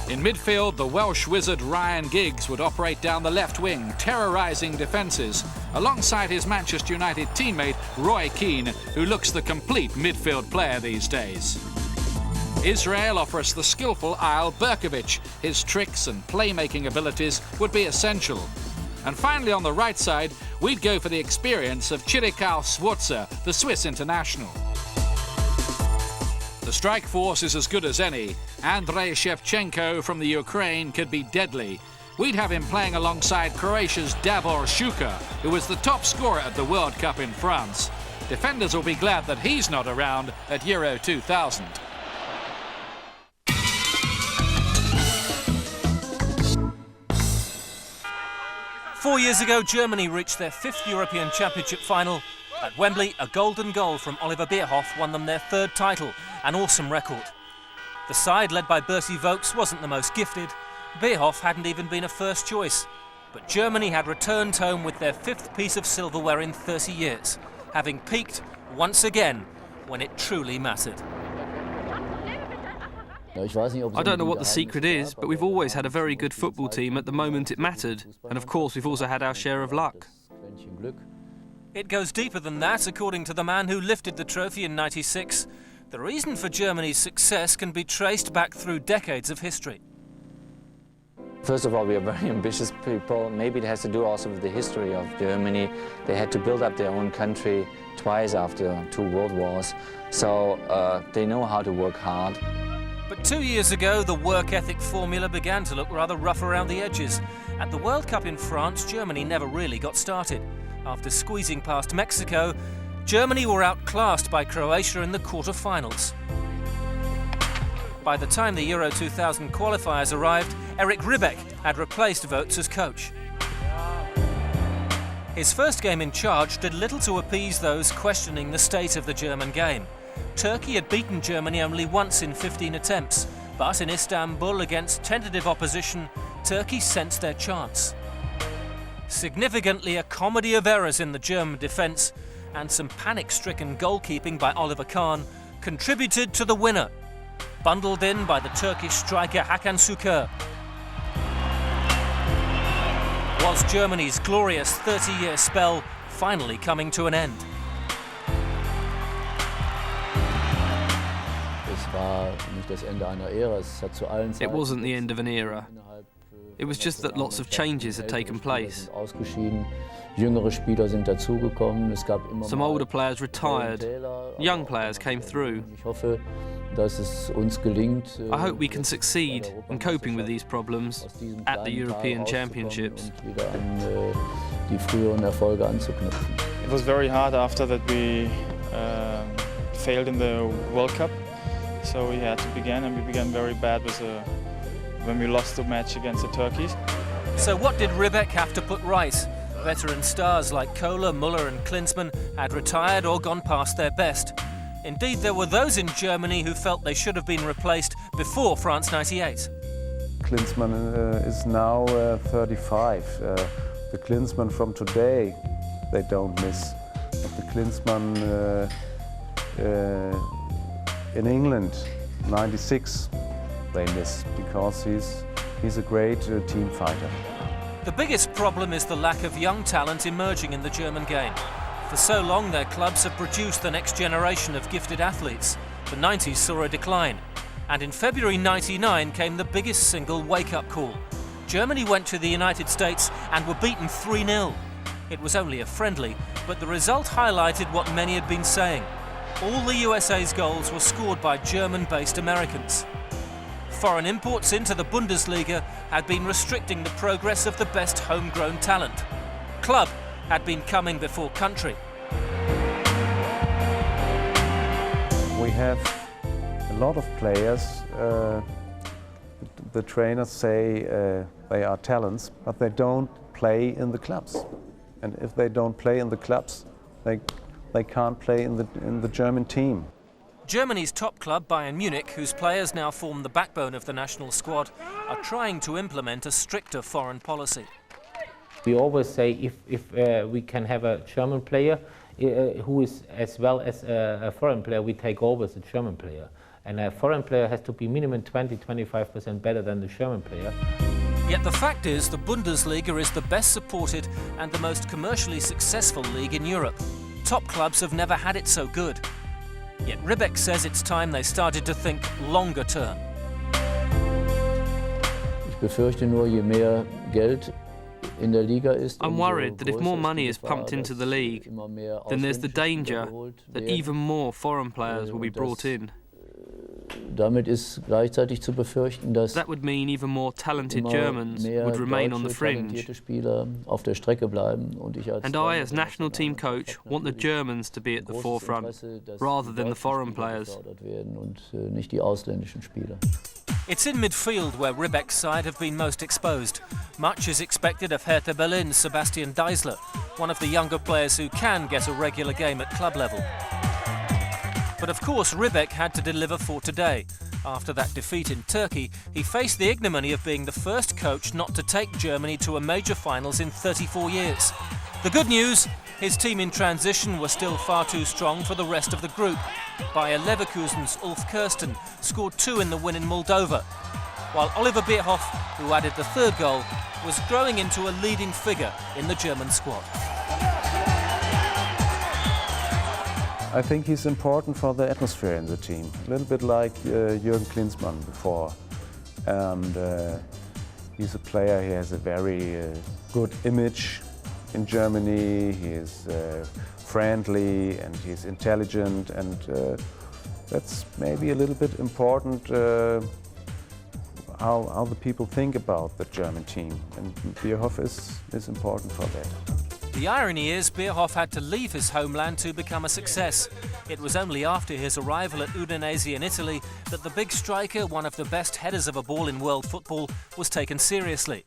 Speaker 7: In midfield, the Welsh wizard Ryan Giggs would operate down the left wing, terrorising defences, alongside his Manchester United teammate Roy Keane, who looks the complete midfield player these days. Israel offers the skillful Eyal Berkovic. His tricks and playmaking abilities would be essential. And finally, on the right side, we'd go for the experience of Chirikal Sforza, the Swiss international. The strike force is as good as any. Andrei Shevchenko from the Ukraine could be deadly. We'd have him playing alongside Croatia's Davor Šuker, who was the top scorer at the World Cup in France. Defenders will be glad that he's not around at Euro 2000.
Speaker 1: Four years ago, Germany reached their 5th European Championship final. At Wembley, a golden goal from Oliver Bierhoff won them their 3rd title, an awesome record. The side, led by Bertie Vogts, wasn't the most gifted. Bierhoff hadn't even been a first choice. But Germany had returned home with their 5th piece of silverware in 30 years, having peaked once again when it truly mattered.
Speaker 3: I don't know what the secret is, but we've always had a very good football team at the moment it mattered. And of course, we've also had our share of luck.
Speaker 1: It goes deeper than that, according to the man who lifted the trophy in '96. The reason for Germany's success can be traced back through decades of history.
Speaker 17: First of all, we are very ambitious people. Maybe it has to do also with the history of Germany. They had to build up their own country twice after 2 world wars. So they know how to work hard.
Speaker 1: But 2 years ago, the work ethic formula began to look rather rough around the edges. At the World Cup in France, Germany never really got started. After squeezing past Mexico, Germany were outclassed by Croatia in the quarter-finals. By the time the Euro 2000 qualifiers arrived, Eric Ribbeck had replaced Vogts as coach. His first game in charge did little to appease those questioning the state of the German game. Turkey had beaten Germany only once in 15 attempts. But in Istanbul, against tentative opposition, Turkey sensed their chance. Significantly, a comedy of errors in the German defence and some panic-stricken goalkeeping by Oliver Kahn contributed to the winner, bundled in by the Turkish striker Hakan Şükür. Was Germany's glorious 30-year spell finally coming to an end?
Speaker 3: It wasn't the end of an era. It was just that lots of changes had taken place. Some older players retired, young players came through. I hope we can succeed in coping with these problems at the European Championships.
Speaker 18: It was very hard after that we failed in the World Cup, so we had to begin, and we began very bad with when we lost the match against the Turkeys.
Speaker 1: So what did Ribbeck have to put right? Veteran stars like Kohler, Müller and Klinsmann had retired or gone past their best. Indeed, there were those in Germany who felt they should have been replaced before France '98.
Speaker 19: Klinsmann is now 35. The Klinsmann from today, they don't miss. But the Klinsmann in England, '96, they miss because he's a great team fighter.
Speaker 1: The biggest problem is the lack of young talent emerging in the German game. For so long, their clubs have produced the next generation of gifted athletes. The 90s saw a decline. And in February '99 came the biggest single wake-up call. Germany went to the United States and were beaten 3-0. It was only a friendly, but the result highlighted what many had been saying. All the USA's goals were scored by German-based Americans. Foreign imports into the Bundesliga had been restricting the progress of the best homegrown talent. Club had been coming before country.
Speaker 19: We have a lot of players. The trainers say they are talents, but they don't play in the clubs. And if they don't play in the clubs, they can't play in the German team.
Speaker 1: Germany's top club, Bayern Munich, whose players now form the backbone of the national squad, are trying to implement a stricter foreign policy.
Speaker 20: We always say if we can have a German player who is as well as a foreign player, we take over the German player. And a foreign player has to be minimum 20-25% better than the German player.
Speaker 1: Yet the fact is, the Bundesliga is the best supported and the most commercially successful league in Europe. Top clubs have never had it so good. Yet Ribbeck says it's time they started to think longer term.
Speaker 3: I'm worried that if more money is pumped into the league, then there's the danger that even more foreign players will be brought in. That would mean even more talented Germans would remain on the fringe. And I, as national team coach, want the Germans to be at the forefront, rather than the foreign players.
Speaker 1: It's in midfield where Ribbeck's side have been most exposed. Much is expected of Hertha Berlin's Sebastian Deisler, one of the younger players who can get a regular game at club level. But of course, Ribbeck had to deliver for today. After that defeat in Turkey, he faced the ignominy of being the first coach not to take Germany to a major finals in 34 years. The good news, his team in transition were still far too strong for the rest of the group. Bayer Leverkusen's Ulf Kirsten scored 2 in the win in Moldova, while Oliver Bierhoff, who added the third goal, was growing into a leading figure in the German squad.
Speaker 19: I think he's important for the atmosphere in the team, a little bit like Jürgen Klinsmann before. And he's a player, he has a very good image in Germany, he is friendly and he's intelligent, and that's maybe a little bit important how the people think about the German team, and Bierhoff is important for that.
Speaker 1: The irony is, Bierhoff had to leave his homeland to become a success. It was only after his arrival at Udinese in Italy that the big striker, one of the best headers of a ball in world football, was taken seriously.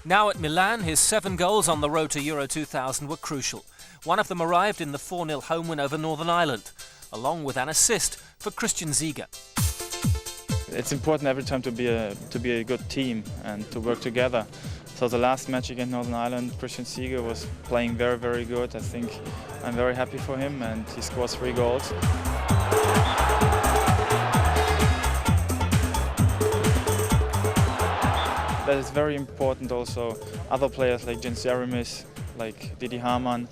Speaker 1: Now at Milan, his 7 goals on the road to Euro 2000 were crucial. One of them arrived in the 4-0 home win over Northern Ireland, along with an assist for Christian Ziege.
Speaker 18: it's important every time to be a good team and to work together. So the last match against Northern Ireland, Christian Seeger was playing very, very good. I think I'm very happy for him, and he scored 3 goals. That is very important also. Other players like Jens Jeremis, like Didi Hamann,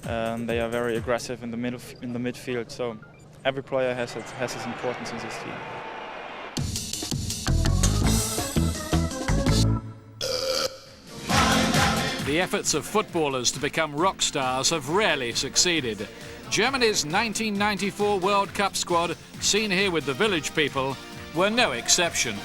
Speaker 18: they are very aggressive in the midfield. So every player has his importance in this team.
Speaker 7: The efforts of footballers to become rock stars have rarely succeeded. Germany's 1994 World Cup squad, seen here with the Village People, were no exception.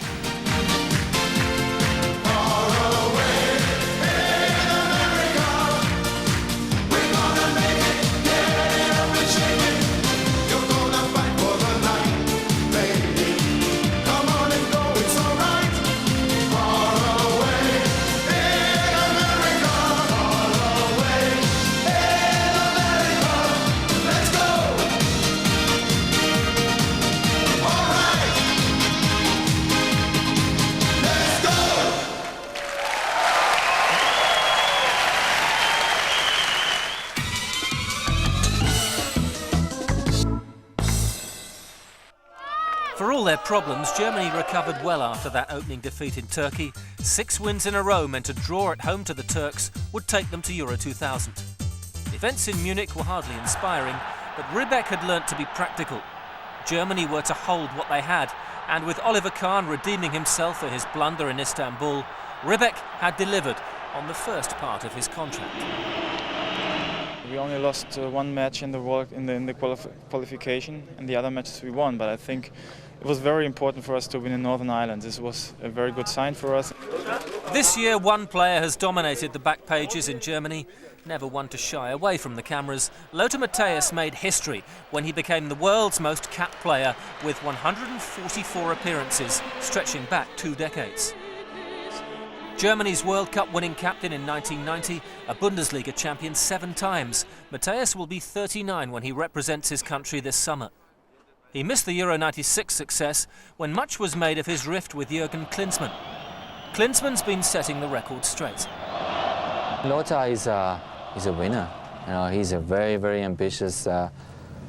Speaker 1: For all their problems, Germany recovered well after that opening defeat in Turkey. 6 wins in a row meant a draw at home to the Turks would take them to Euro 2000. The events in Munich were hardly inspiring, but Ribbeck had learnt to be practical. Germany were to hold what they had, and with Oliver Kahn redeeming himself for his blunder in Istanbul, Ribbeck had delivered on the first part of his contract.
Speaker 18: We only lost 1 match in the qualification, and the other matches we won. But I think it was very important for us to win in Northern Ireland. This was a very good sign for us.
Speaker 1: This year, one player has dominated the back pages in Germany, never one to shy away from the cameras. Lothar Matthäus made history when he became the world's most capped player with 144 appearances, stretching back 2 decades. Germany's World Cup winning captain in 1990, a Bundesliga champion 7 times. Matthäus will be 39 when he represents his country this summer. He missed the Euro 96 success when much was made of his rift with Jürgen Klinsmann. Klinsmann's been setting the record straight.
Speaker 17: Lothar is a winner. You know, he's a very, very ambitious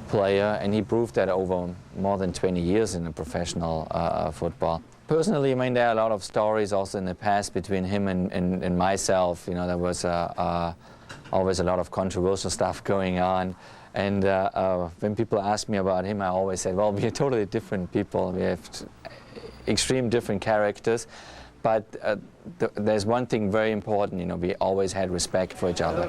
Speaker 17: player, and he proved that over more than 20 years in the professional football. Personally, I mean, there are a lot of stories also in the past between him and myself. You know, there was always a lot of controversial stuff going on. And when people ask me about him, I always say, well, we are totally different people. We have extreme different characters. But there's one thing very important, you know, we always had respect for each other.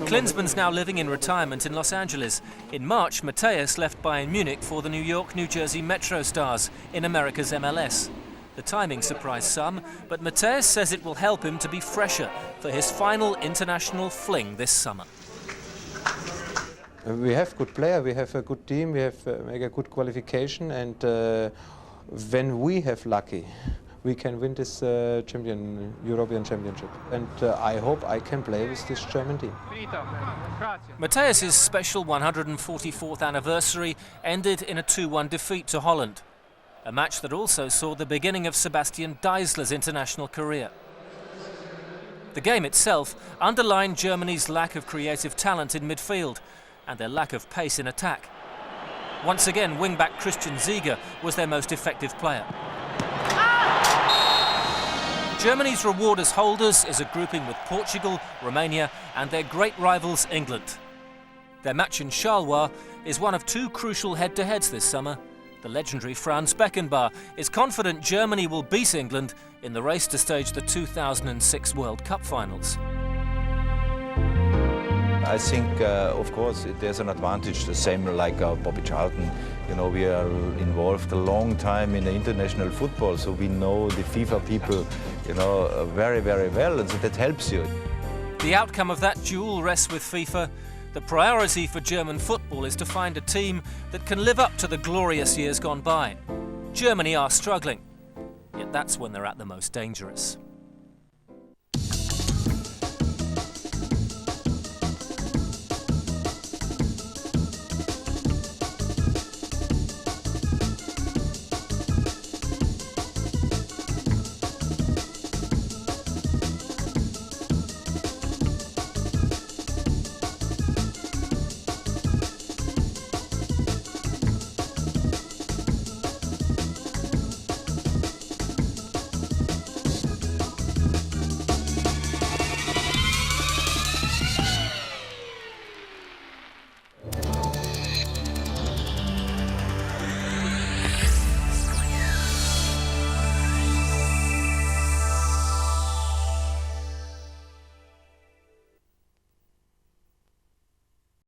Speaker 1: Klinsmann's now living in retirement in Los Angeles. In March, Matthäus left Bayern Munich for the New York, New Jersey Metro Stars in America's MLS. The timing surprised some, but Matthäus says it will help him to be fresher for his final international fling this summer.
Speaker 4: We have good players, we have a good team, we have make a good qualification, and when we have lucky, we can win this European Championship. And I hope I can play with this German team.
Speaker 1: Matthäus' special 144th anniversary ended in a 2-1 defeat to Holland. A match that also saw the beginning of Sebastian Deisler's international career. The game itself underlined Germany's lack of creative talent in midfield and their lack of pace in attack. Once again, wing-back Christian Seeger was their most effective player. Germany's reward as holders is a grouping with Portugal, Romania and their great rivals England. Their match in Charleroi is one of 2 crucial head-to-heads this summer. The legendary Franz Beckenbauer is confident Germany will beat England in the race to stage the 2006 World Cup finals.
Speaker 21: I think, of course, there's an advantage, the same like Bobby Charlton. You know, we are involved a long time in the international football, so we know the FIFA people, you know, very, very well, and so that helps you.
Speaker 1: The outcome of that duel rests with FIFA. The priority for German football is to find a team that can live up to the glorious years gone by. Germany are struggling, yet that's when they're at the most dangerous.